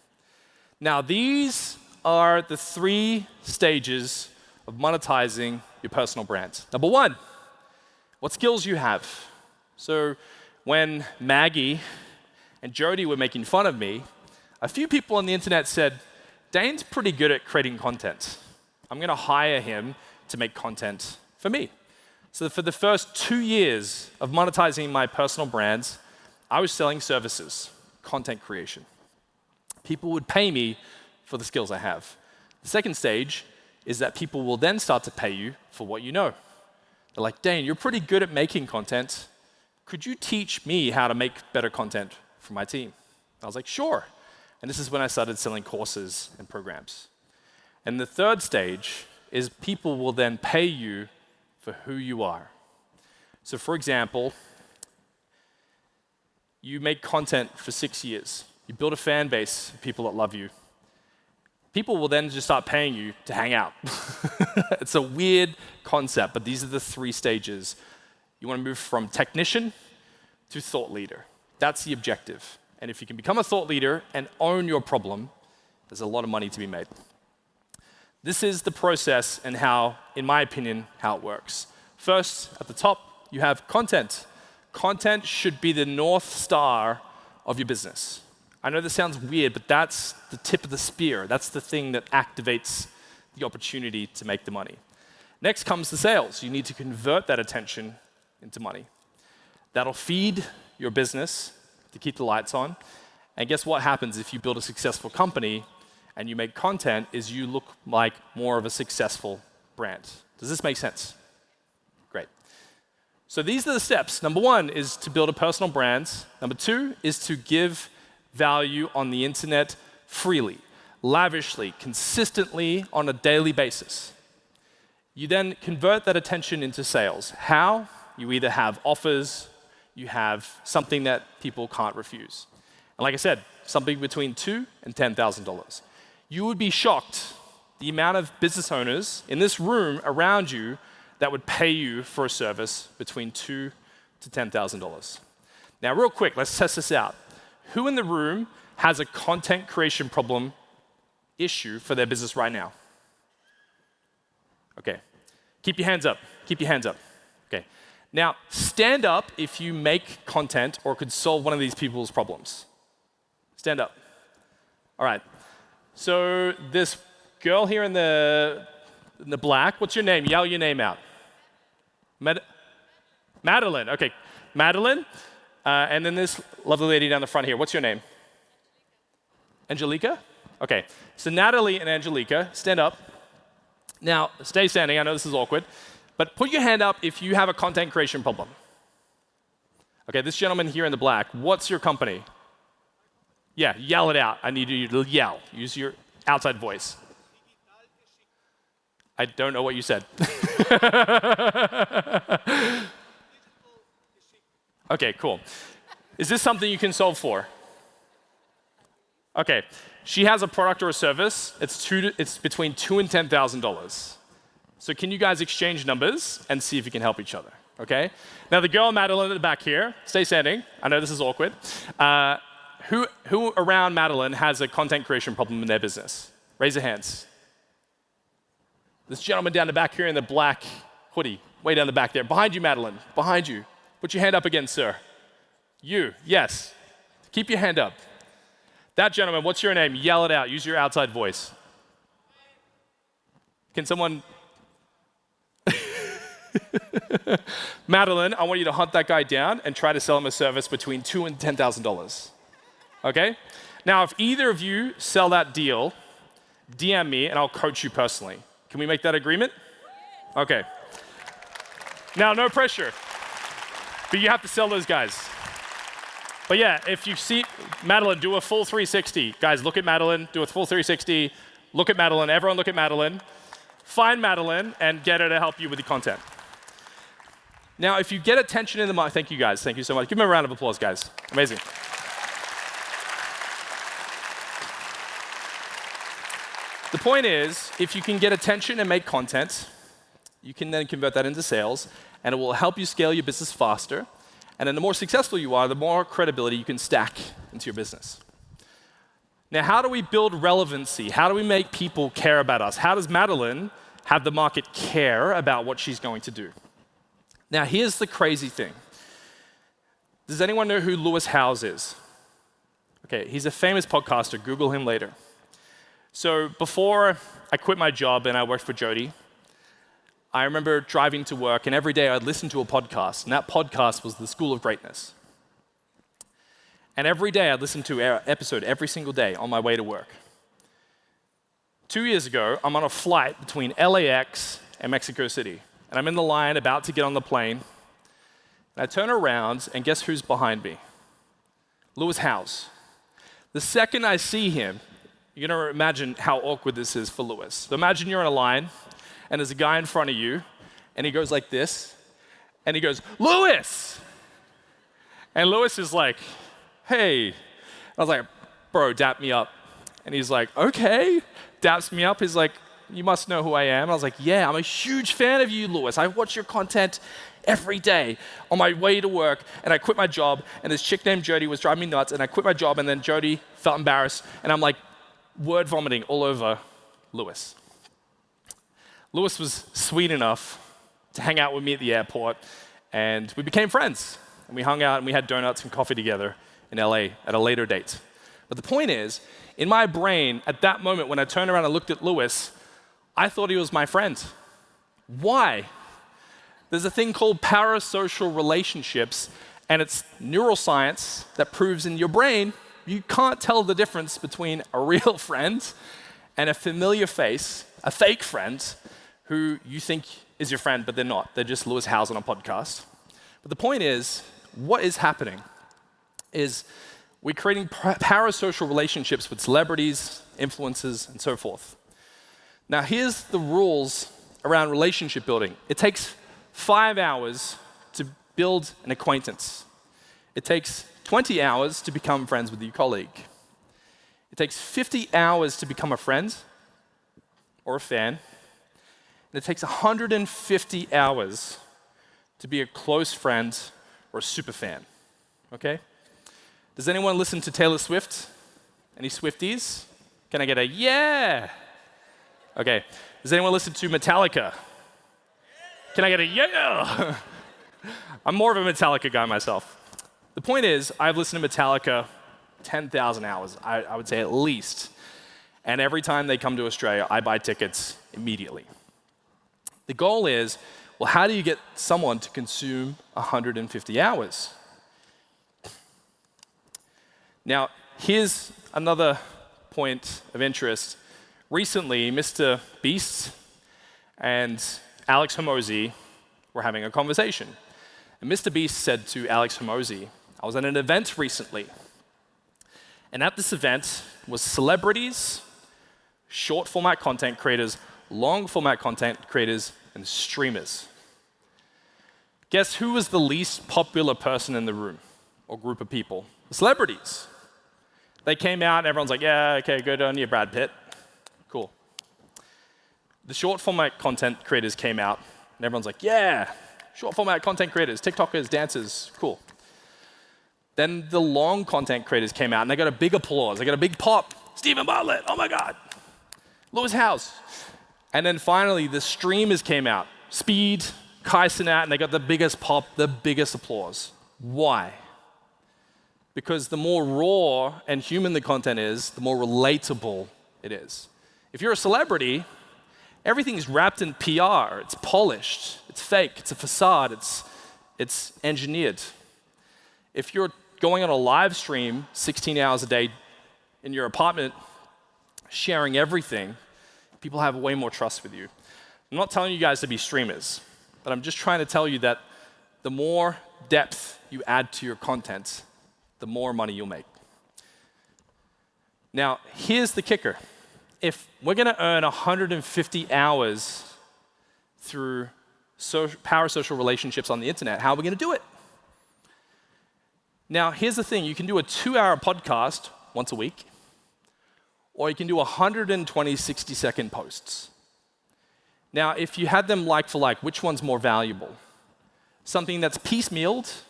Now, these are the 3 stages of monetizing your personal brand. Number 1, what skills you have. So when Maggie and Jody were making fun of me, a few people on the internet said, Dain's pretty good at creating content. I'm going to hire him to make content for me. So for the first 2 years of monetizing my personal brands, I was selling services, content creation. People would pay me for the skills I have. The second stage is that people will then start to pay you for what you know. They're like, Dain, you're pretty good at making content. Could you teach me how to make better content for my team? I was like, sure. And this is when I started selling courses and programs. And the third stage is people will then pay you for who you are. So for example, you make content for 6 years. You build a fan base of people that love you. People will then just start paying you to hang out. It's a weird concept, but these are the 3 stages. You want to move from technician to thought leader. That's the objective. And if you can become a thought leader and own your problem, there's a lot of money to be made. This is the process and how, in my opinion, how it works. First, at the top, you have content. Content should be the North Star of your business. I know this sounds weird, but that's the tip of the spear. That's the thing that activates the opportunity to make the money. Next comes the sales. You need to convert that attention into money. That'll feed your business to keep the lights on. And guess what happens if you build a successful company and you make content is you look like more of a successful brand. Does this make sense? Great. So these are the steps. Number 1 is to build a personal brand. Number 2 is to give value on the internet freely, lavishly, consistently on a daily basis. You then convert that attention into sales. How? You either have offers, you have something that people can't refuse. And like I said, something between $2,000 and $10,000. You would be shocked the amount of business owners in this room around you that would pay you for a service between $2,000 to $10,000. Now, real quick, let's test this out. Who in the room has a content creation problem issue for their business right now? Okay. Keep your hands up. Keep your hands up. Okay. Now, stand up if you make content or could solve one of these people's problems. Stand up. All right. So this girl here in the black, what's your name? Yell your name out. Madeline. Okay. Madeline. And then this lovely lady down the front here. What's your name? Angelica? Okay. So Natalie and Angelica, stand up. Now, stay standing. I know this is awkward. But put your hand up if you have a content creation problem. Okay, this gentleman here in the black, what's your company? Yeah, yell it out. I need you to yell. Use your outside voice. I don't know what you said. Okay, cool. Is this something you can solve for? Okay, she has a product or a service. It's between $2,000 and $10,000. So can you guys exchange numbers and see if you can help each other? Okay. Now the girl Madeline at the back here, stay standing. I know this is awkward. Who around Madeline has a content creation problem in their business? Raise your hands. This gentleman down the back here in the black hoodie, way down the back there. Behind you, Madeline. Behind you. Put your hand up again, sir. You, yes. Keep your hand up. That gentleman, what's your name? Yell it out. Use your outside voice. Can someone... Madeline, I want you to hunt that guy down and try to sell him a service between $2,000 and $10,000. Okay? Now, if either of you sell that deal, DM me and I'll coach you personally. Can we make that agreement? Okay. Now, no pressure, but you have to sell those guys. But yeah, if you see Madeline, do a full 360. Guys, look at Madeline, do a full 360. Look at Madeline, everyone look at Madeline. Find Madeline and get her to help you with the content. Now, if you get attention in the market, thank you guys, thank you so much. Give them a round of applause, guys. Amazing. The point is, if you can get attention and make content, you can then convert that into sales, and it will help you scale your business faster. And then the more successful you are, the more credibility you can stack into your business. Now, how do we build relevancy? How do we make people care about us? How does Madeline have the market care about what she's going to do? Now, here's the crazy thing. Does anyone know who Lewis Howes is? Okay, he's a famous podcaster. Google him later. So before I quit my job and I worked for Jody, I remember driving to work, and every day I'd listen to a podcast, and that podcast was The School of Greatness. And every day I'd listen to an episode every single day on my way to work. 2 years ago, I'm on a flight between LAX and Mexico City, and I'm in the line about to get on the plane, and I turn around, and guess who's behind me? Lewis Howes. The second I see him, you're going to imagine how awkward this is for Lewis. So imagine you're in a line, and there's a guy in front of you, and he goes like this, and he goes, "Lewis!" And Lewis is like, "Hey." I was like, "Bro, dap me up." And he's like, "Okay." Daps me up. He's like, "You must know who I am." I was like, "Yeah, I'm a huge fan of you, Lewis. I watch your content every day on my way to work, and I quit my job, and this chick named Jody was driving me nuts, and I quit my job, and then Jody felt embarrassed, and I'm like word vomiting all over Lewis." Lewis was sweet enough to hang out with me at the airport, and we became friends. And we hung out and we had donuts and coffee together in LA at a later date. But the point is, in my brain, at that moment when I turned around and looked at Lewis, I thought he was my friend. Why? There's a thing called parasocial relationships, and it's neuroscience that proves in your brain you can't tell the difference between a real friend and a familiar face, a fake friend, who you think is your friend, but they're not. They're just Lewis Howes on a podcast. But the point is, what is happening is we're creating parasocial relationships with celebrities, influencers, and so forth. Now, here's the rules around relationship building. It takes 5 hours to build an acquaintance. It takes 20 hours to become friends with your colleague. It takes 50 hours to become a friend or a fan. And it takes 150 hours to be a close friend or a super fan. Okay? Does anyone listen to Taylor Swift? Any Swifties? Can I get a yeah? Okay. Does anyone listen to Metallica? Can I get a yeah? I'm more of a Metallica guy myself. The point is, I've listened to Metallica 10,000 hours, I would say at least. And every time they come to Australia, I buy tickets immediately. The goal is, well, how do you get someone to consume 150 hours? Now, here's another point of interest. Recently, Mr. Beast and Alex Hormozi were having a conversation. And Mr. Beast said to Alex Hormozi, "I was at an event recently, and at this event was celebrities, short format content creators, long format content creators, and streamers. Guess who was the least popular person in the room or group of people? The celebrities. They came out and everyone's like, yeah, okay, good on you, Brad Pitt. Cool. The short format content creators came out and everyone's like, yeah, short format content creators, TikTokers, dancers, cool. Then the long content creators came out and they got a big applause, they got a big pop. Stephen Bartlett, oh my God. Lewis Howes. And then finally, the streamers came out. Speed, Kai Cenat, and they got the biggest pop, the biggest applause. Why? Because the more raw and human the content is, the more relatable it is. If you're a celebrity, everything's wrapped in PR. It's polished, it's fake, it's a facade, it's engineered. If you're going on a live stream 16 hours a day in your apartment, sharing everything, people have way more trust with you. I'm not telling you guys to be streamers, but I'm just trying to tell you that the more depth you add to your content, the more money you'll make. Now, here's the kicker. If we're going to earn 150 hours through power social relationships on the internet, how are we going to do it? Now, here's the thing. You can do a 2-hour podcast once a week, or you can do 120 60-second posts. Now, if you had them like for like, which one's more valuable? Something that's piecemealed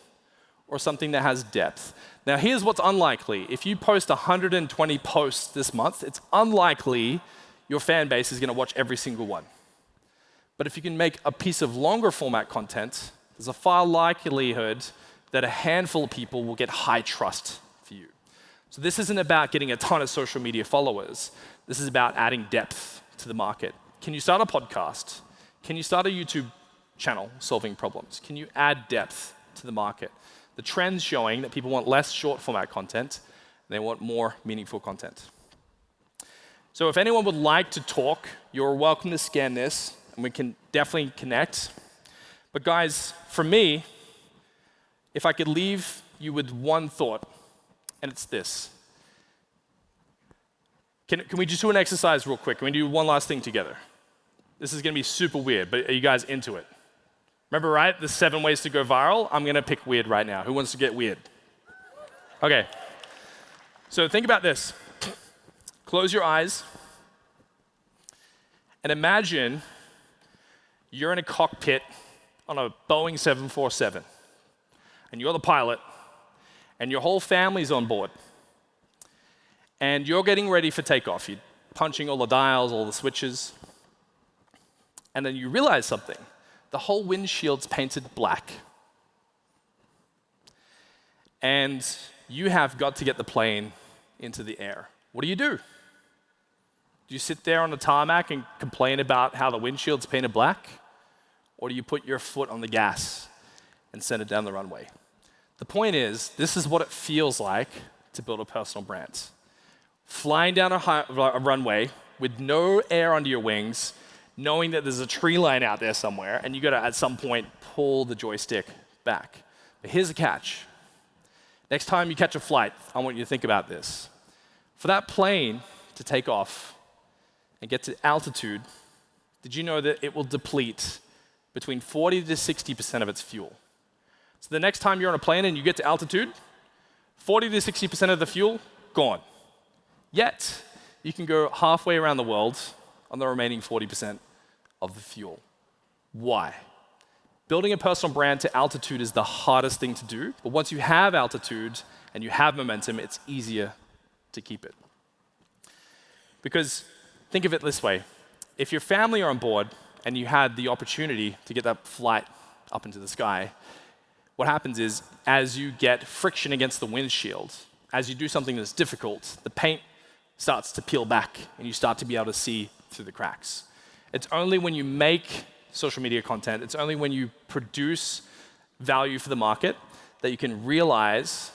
or something that has depth? Now, here's what's unlikely. If you post 120 posts this month, it's unlikely your fan base is going to watch every single one. But if you can make a piece of longer format content, there's a far likelihood that a handful of people will get high trust for you. So this isn't about getting a ton of social media followers. This is about adding depth to the market. Can you start a podcast? Can you start a YouTube channel solving problems? Can you add depth to the market? The trend's showing that people want less short format content, and they want more meaningful content. So if anyone would like to talk, you're welcome to scan this, and we can definitely connect. But guys, for me, if I could leave you with one thought, and it's this. Can we just do an exercise real quick? Can we do one last thing together? This is going to be super weird, but are you guys into it? Remember, right? The 7 ways to go viral? I'm going to pick weird right now. Who wants to get weird? Okay. So think about this. Close your eyes and imagine you're in a cockpit on a Boeing 747, and you're the pilot, and your whole family's on board. And you're getting ready for takeoff. You're punching all the dials, all the switches. And then you realize something. The whole windshield's painted black. And you have got to get the plane into the air. What do? Do you sit there on the tarmac and complain about how the windshield's painted black? Or do you put your foot on the gas and send it down the runway? The point is, this is what it feels like to build a personal brand. Flying down a runway with no air under your wings, knowing that there's a tree line out there somewhere, and you got to, at some point, pull the joystick back. But here's the catch. Next time you catch a flight, I want you to think about this. For that plane to take off and get to altitude, did you know that it will deplete between 40 to 60% of its fuel? So the next time you're on a plane and you get to altitude, 40 to 60% of the fuel, gone. Yet, you can go halfway around the world on the remaining 40% of the fuel. Why? Building a personal brand to altitude is the hardest thing to do, but once you have altitude and you have momentum, it's easier to keep it. Because think of it this way. If your family are on board and you had the opportunity to get that flight up into the sky, what happens is, as you get friction against the windshield, as you do something that's difficult, the paint starts to peel back and you start to be able to see through the cracks. It's only when you make social media content, it's only when you produce value for the market that you can realize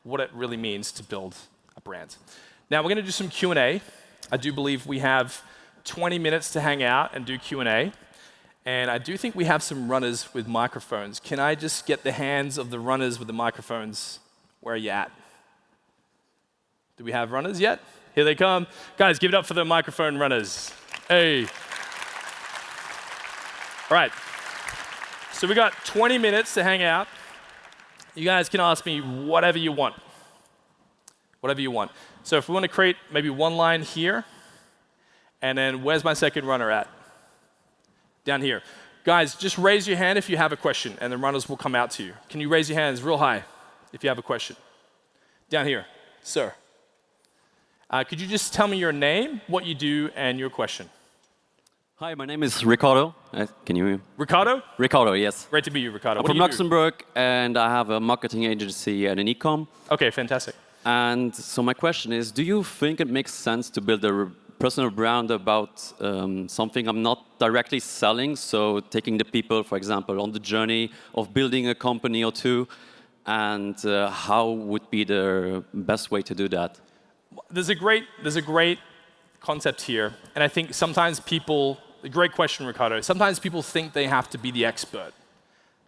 what it really means to build a brand. Now we're going to do some Q&A. I do believe we have 20 minutes to hang out and do Q&A. And I do think we have some runners with microphones. Can I just get the hands of the runners with the microphones? Where are you at? Do we have runners yet? Here they come. Guys, give it up for the microphone runners. Hey. All right. So we got 20 minutes to hang out. You guys can ask me whatever you want. Whatever you want. So if we want to create maybe one line here, and then where's my second runner at? Down here. Guys, just raise your hand if you have a question, and the runners will come out to you. Can you raise your hands real high if you have a question? Down here. Sir. Could you just tell me your name, what you do, and your question? Hi, my name is Ricardo. Can you hear me? Ricardo? Ricardo, yes. Great to meet you, Ricardo. I'm from Luxembourg, and I have a marketing agency and an e-com. Okay, fantastic. And so my question is, do you think it makes sense to build a personal brand about something I'm not directly selling? So taking the people, for example, on the journey of building a company or two, and how would be the best way to do that? There's a great concept here, and I think sometimes people, great question, Ricardo, sometimes people think they have to be the expert.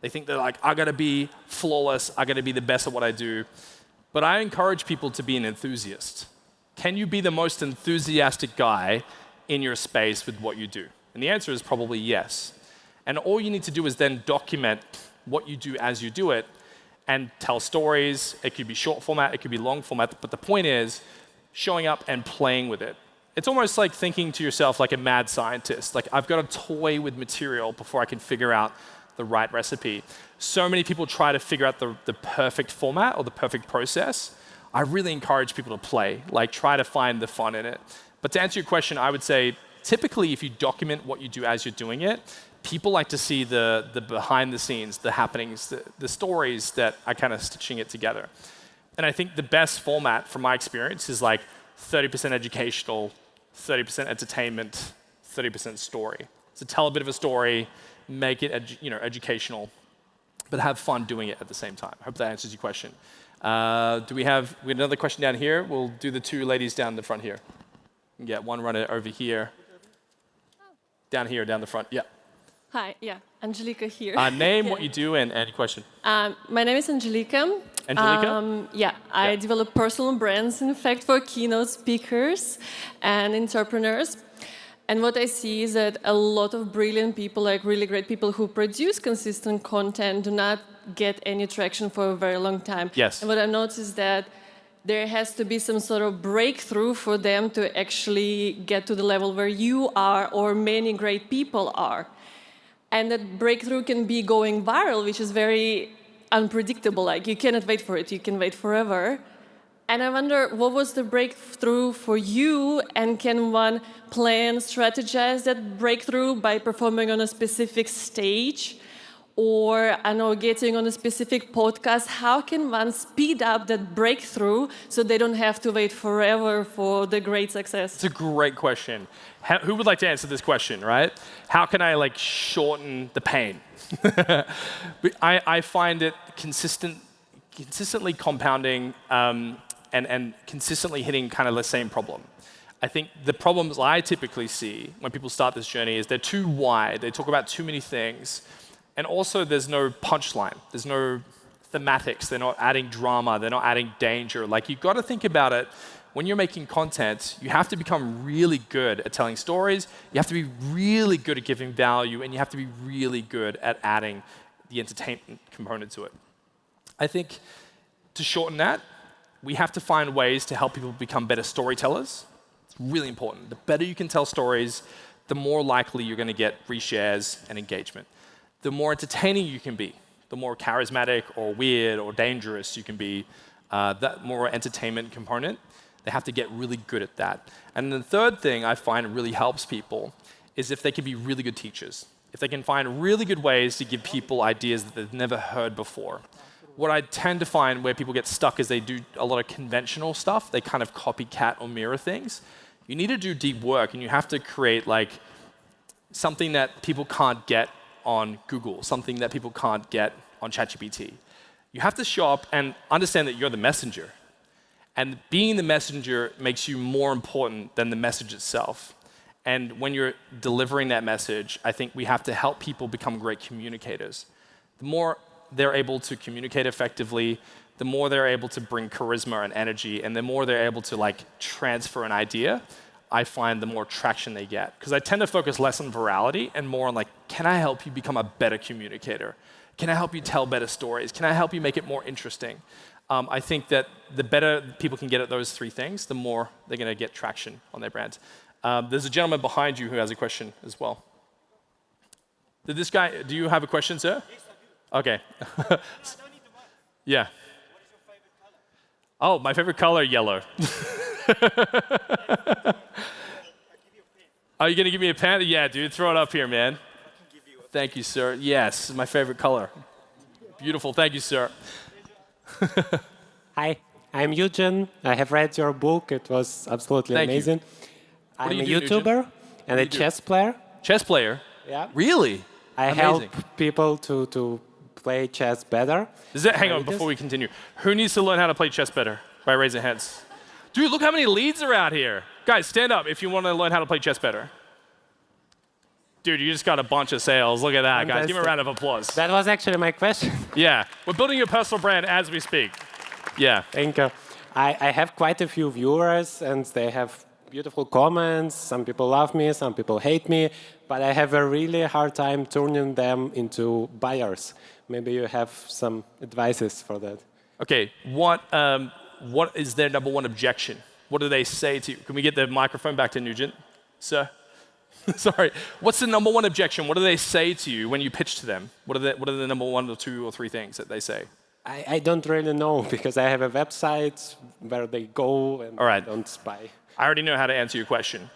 They think they're like, I gotta be flawless, I gotta be the best at what I do. But I encourage people to be an enthusiast. Can you be the most enthusiastic guy in your space with what you do? And the answer is probably yes. And all you need to do is then document what you do as you do it and tell stories. It could be short format, it could be long format, but the point is showing up and playing with it. It's almost like thinking to yourself like a mad scientist. Like, I've got to toy with material before I can figure out the right recipe. So many people try to figure out the perfect format or the perfect process. I really encourage people to play, like try to find the fun in it. But to answer your question, I would say typically if you document what you do as you're doing it, people like to see the behind the scenes, the happenings, the stories that are kind of stitching it together. And I think the best format from my experience is like 30% educational, 30% entertainment, 30% story. So tell a bit of a story, make it educational, but have fun doing it at the same time. I hope that answers your question. We have another question down here? We'll do the two ladies down the front here. You can get one runner over here. Down here, down the front, yeah. Hi, yeah, Angelica here. Name, what you do, and your question. My name is Angelica. Angelica? I develop personal brands, in fact, for keynote speakers and entrepreneurs. And what I see is that a lot of brilliant people, like really great people who produce consistent content, do not get any traction for a very long time. Yes. And what I noticed is that there has to be some sort of breakthrough for them to actually get to the level where you are or many great people are. And that breakthrough can be going viral, which is very unpredictable. Like, you cannot wait for it. You can wait forever. And I wonder, what was the breakthrough for you? And can one plan, strategize that breakthrough by performing on a specific stage? Or, I know, getting on a specific podcast? How can one speed up that breakthrough so they don't have to wait forever for the great success? It's a great question. Who would like to answer this question, right? How can I shorten the pain? I find it consistently compounding and consistently hitting kind of the same problem. I think the problems I typically see when people start this journey is they're too wide. They talk about too many things. And also there's no punchline. There's no thematics. They're not adding drama. They're not adding danger. Like, you've got to think about it. When you're making content, you have to become really good at telling stories. You have to be really good at giving value. And you have to be really good at adding the entertainment component to it. I think to shorten that, we have to find ways to help people become better storytellers. It's really important. The better you can tell stories, the more likely you're going to get reshares and engagement. The more entertaining you can be, the more charismatic or weird or dangerous you can be, that more entertainment component, they have to get really good at that. And the third thing I find really helps people is if they can be really good teachers. If they can find really good ways to give people ideas that they've never heard before. What I tend to find where people get stuck is they do a lot of conventional stuff. They kind of copycat or mirror things. You need to do deep work, and you have to create something that people can't get on Google, something that people can't get on ChatGPT. You have to show up and understand that you're the messenger. And being the messenger makes you more important than the message itself. And when you're delivering that message, I think we have to help people become great communicators. The more they're able to communicate effectively, the more they're able to bring charisma and energy, and the more they're able to transfer an idea, I find the more traction they get. Because I tend to focus less on virality and more on can I help you become a better communicator? Can I help you tell better stories? Can I help you make it more interesting? I think that the better people can get at those three things, the more they're going to get traction on their brand. There's a gentleman behind you who has a question as well. Do you have a question, sir? Okay. Yeah. Oh, my favorite color, yellow. Are you going to give me a pen? Yeah, dude, throw it up here, man. Thank you, sir. Yes, my favorite color. Beautiful. Thank you, sir. Hi, I'm Eugen. I have read your book. It was absolutely amazing. I'm a YouTuber and a chess player. Chess player? Yeah. Really? I help people to play chess better. Hang on, before we continue. Who needs to learn how to play chess better? By raising hands. Dude, look how many leads are out here. Guys, stand up if you want to learn how to play chess better. Dude, you just got a bunch of sales. Look at that, guys. Give me a round of applause. That was actually my question. Yeah, we're building your personal brand as we speak. Yeah. Thank you. I have quite a few viewers, and they have beautiful comments. Some people love me, some people hate me, but I have a really hard time turning them into buyers. Maybe you have some advices for that. Okay, what is their number one objection? What do they say to you? Can we get the microphone back to Nugent, sir? Sorry. What's the number one objection? What do they say to you when you pitch to them? What are the number one or two or three things that they say? I don't really know because I have a website where they go and right. don't buy. I already know how to answer your question.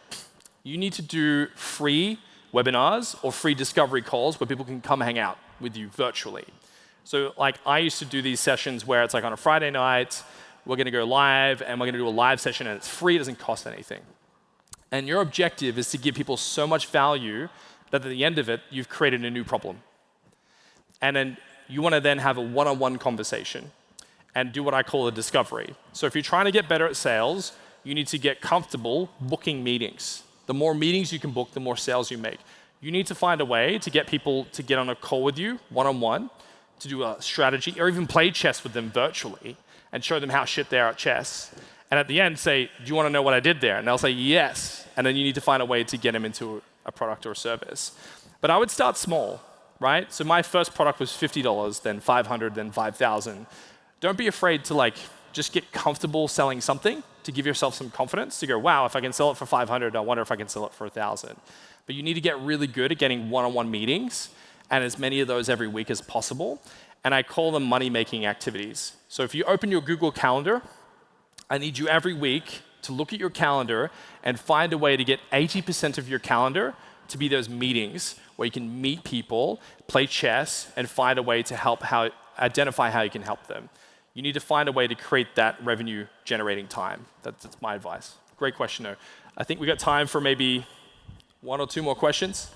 You need to do free webinars or free discovery calls where people can come hang out with you virtually. So like I used to do these sessions where it's like on a Friday night, we're going to go live and we're going to do a live session and it's free, it doesn't cost anything. And your objective is to give people so much value that at the end of it, you've created a new problem. And then you want to then have a one-on-one conversation and do what I call a discovery. So if you're trying to get better at sales, you need to get comfortable booking meetings. The more meetings you can book, the more sales you make. You need to find a way to get people to get on a call with you, one-on-one, to do a strategy, or even play chess with them virtually and show them how shit they are at chess. And at the end, say, do you want to know what I did there? And they'll say, yes. And then you need to find a way to get them into a product or a service. But I would start small, right? So my first product was $50, then $500, then $5,000. Don't be afraid to just get comfortable selling something to give yourself some confidence to go, wow, if I can sell it for $500, I wonder if I can sell it for $1,000. But you need to get really good at getting one-on-one meetings and as many of those every week as possible. And I call them money-making activities. So if you open your Google Calendar, I need you every week to look at your calendar and find a way to get 80% of your calendar to be those meetings where you can meet people, play chess, and find a way to identify how you can help them. You need to find a way to create that revenue-generating time. That's my advice. Great question, though. I think we got time for maybe one or two more questions.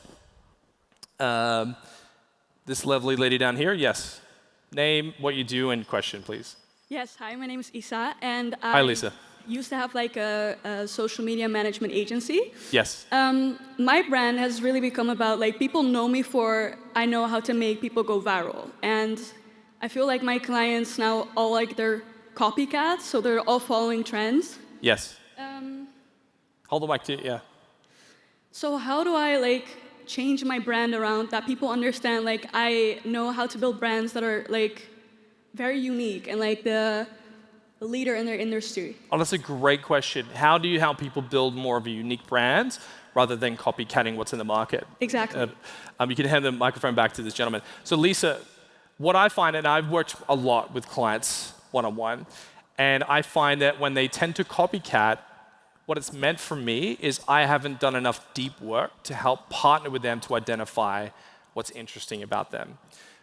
This lovely lady down here, yes. Name, what you do, and question, please. Yes, hi, my name is Isa, and hi, Lisa. Used to have a social media management agency. Yes. My brand has really become about people know me for I know how to make people go viral, and I feel like my clients now all they're copycats, so they're all following trends. Yes. Hold the mic to you, yeah. So how do I change my brand around that people understand I know how to build brands that are very unique and the leader in their industry? Oh, that's a great question. How do you help people build more of a unique brand rather than copycatting what's in the market? Exactly. You can hand the microphone back to this gentleman. So Lisa, what I find, and I've worked a lot with clients one-on-one, and I find that when they tend to copycat, what it's meant for me is I haven't done enough deep work to help partner with them to identify what's interesting about them.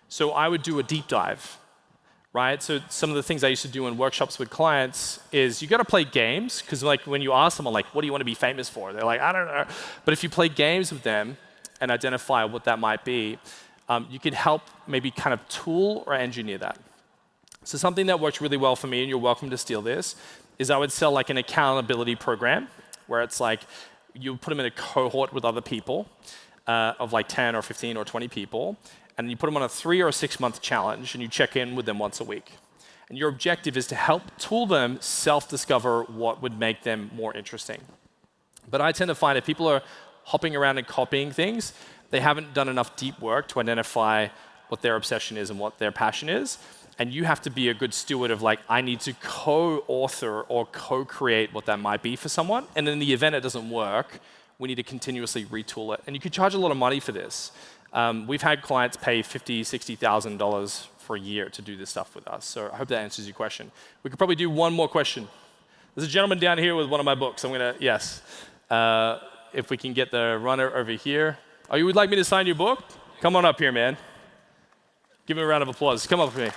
So I would do a deep dive. Right? So some of the things I used to do in workshops with clients is you got to play games, because when you ask someone what do you want to be famous for? They're like, I don't know. But if you play games with them and identify what that might be, you can help maybe kind of tool or engineer that. So something that works really well for me, and you're welcome to steal this, is I would sell an accountability program where it's you put them in a cohort with other people of 10 or 15 or 20 people, and you put them on a 3 or 6 month challenge, and you check in with them once a week. And your objective is to help tool them self-discover what would make them more interesting. But I tend to find if people are hopping around and copying things, they haven't done enough deep work to identify what their obsession is and what their passion is. And you have to be a good steward of I need to co-author or co-create what that might be for someone. And in the event it doesn't work, we need to continuously retool it. And you can charge a lot of money for this. We've had clients pay $50,000, $60,000 for a year to do this stuff with us. So I hope that answers your question. We could probably do one more question. There's a gentleman down here with one of my books. Yes. If we can get the runner over here. Oh, you would like me to sign your book? Come on up here, man. Give me a round of applause. Come up with me.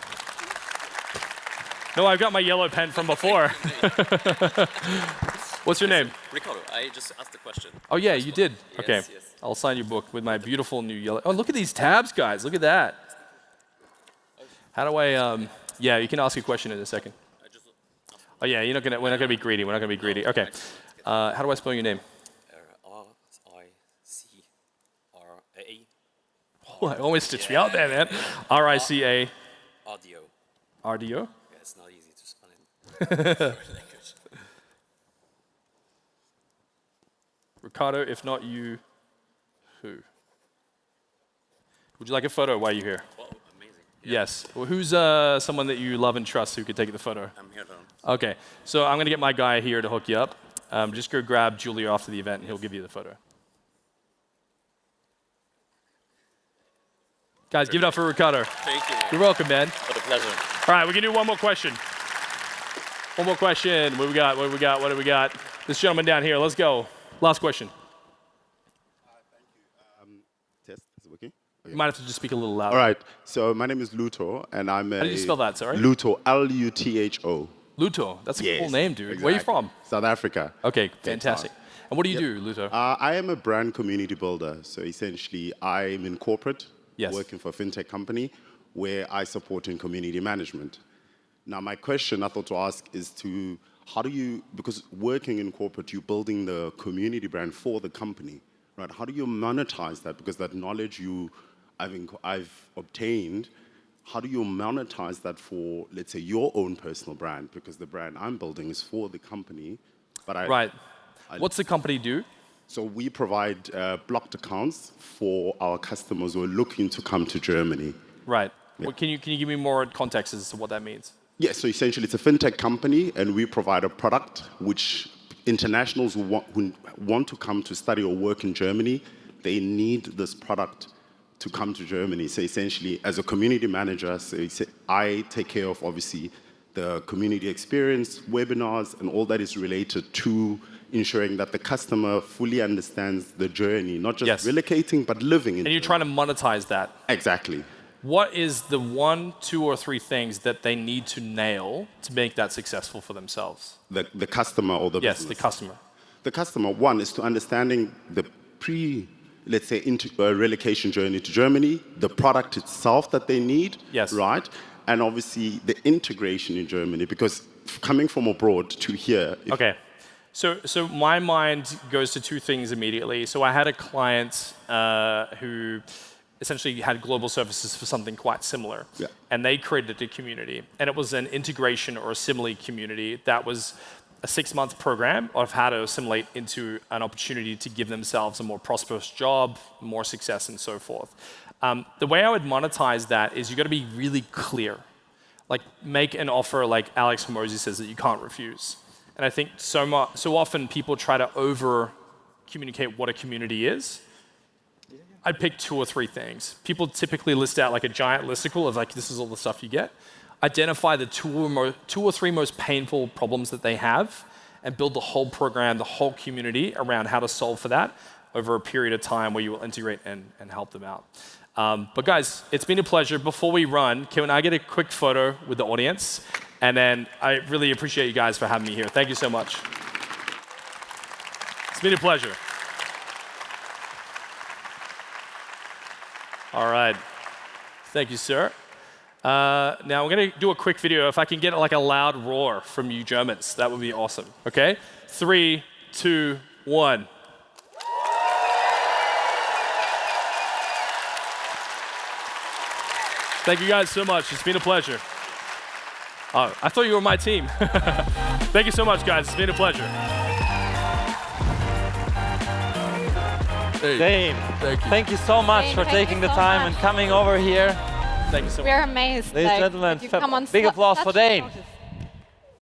No, I've got my yellow pen from before. What's your name? Ricardo, I just asked the question. Oh, yeah, you did? Yes, okay. Yes. I'll sign your book with my beautiful new yellow. Oh, look at these tabs, guys. Look at that. How do I, yeah, you can ask a question in a second. Oh, yeah, we're not going to be greedy. We're not going to be greedy. Okay. How do I spell your name? R-I-C-R-A. Oh, I always stitched me out there, man. R-I-C-A. Audio. R-D-O? Yeah, it's not easy to spell it. Ricardo, if not you, who? Would you like a photo while you're here? Oh, amazing. Yeah. Yes. Well, who's someone that you love and trust who could take the photo? I'm here now. Okay. So I'm going to get my guy here to hook you up. Just go grab Julia after the event, and he'll give you the photo. Guys, give it up for Ricardo. Thank you. You're welcome, man. What a pleasure. All right, we can do one more question. One more question. What do we got? What do we got? What do we got? This gentleman down here. Let's go. Last question. Thank you. Test, is it working? Okay. You might have to just speak a little louder. All right, so my name is Luto, and I'm a... How do you spell that, sorry? Luto, L-U-T-H-O. Luto. That's a Yes, cool name, dude. exactly. Where are you from? South Africa. Okay, fantastic. And what do you do, Luto? I am a brand community builder. So essentially, I'm in corporate, Yes. working for a fintech company, where I support in community management. Now, my question I thought to ask is to, how do you, because working in corporate, you're building the community brand for the company, right? How do you monetize that? Because that knowledge I've obtained, how do you monetize that for, let's say, your own personal brand? Because the brand I'm building is for the company, but Right. What's the company do? So we provide blocked accounts for our customers who are looking to come to Germany. Right. Yeah. Well, can you give me more context as to what that means? Yeah, so essentially it's a fintech company, and we provide a product which internationals who want to come to study or work in Germany, they need this product to come to Germany. So essentially, as a community manager, I take care of, obviously, the community experience, webinars, and all that is related to ensuring that the customer fully understands the journey, not just Yes. relocating, but living in And you're trying to monetize that. Exactly. What is the 1, 2, or 3 things that they need to nail to make that successful for themselves? The customer or the Yes, business. the customer. The customer, one, is to understanding the let's say, relocation journey to Germany, the product itself that they need, Yes. right? And obviously the integration in Germany, because coming from abroad to here. Okay. So my mind goes to 2 things immediately. So I had a client who essentially had global services for something quite similar. Yeah. And they created a community. And it was an integration or assembly community that was a 6-month program of how to assimilate into an opportunity to give themselves a more prosperous job, more success, and so forth. The way I would monetize that is you've got to be really clear. Like, make an offer like Alex Hormozy says that you can't refuse. And I think so often people try to over-communicate what a community is. I'd pick 2 or 3 things. People typically list out like a giant listicle of like, this is all the stuff you get. Identify the 2 or 3 most painful problems that they have and build the whole program, the whole community around how to solve for that over a period of time where you will integrate and help them out. But guys, it's been a pleasure. Before we run, can I get a quick photo with the audience? And then I really appreciate you guys for having me here. Thank you so much. It's been a pleasure. All right. Thank you, sir. Now we're going to do a quick video. If I can get like a loud roar from you Germans, that would be awesome. Okay? 3, 2, 1. Thank you guys so much. It's been a pleasure. I thought you were my team. Thank you so much, guys. It's been a pleasure. Hey, Dain, thank you so much Dain, for thank taking you the so time much. and coming over here. Thank you so much. We're amazed. Ladies and like, gentlemen, you come on big applause such for Dain. short notice.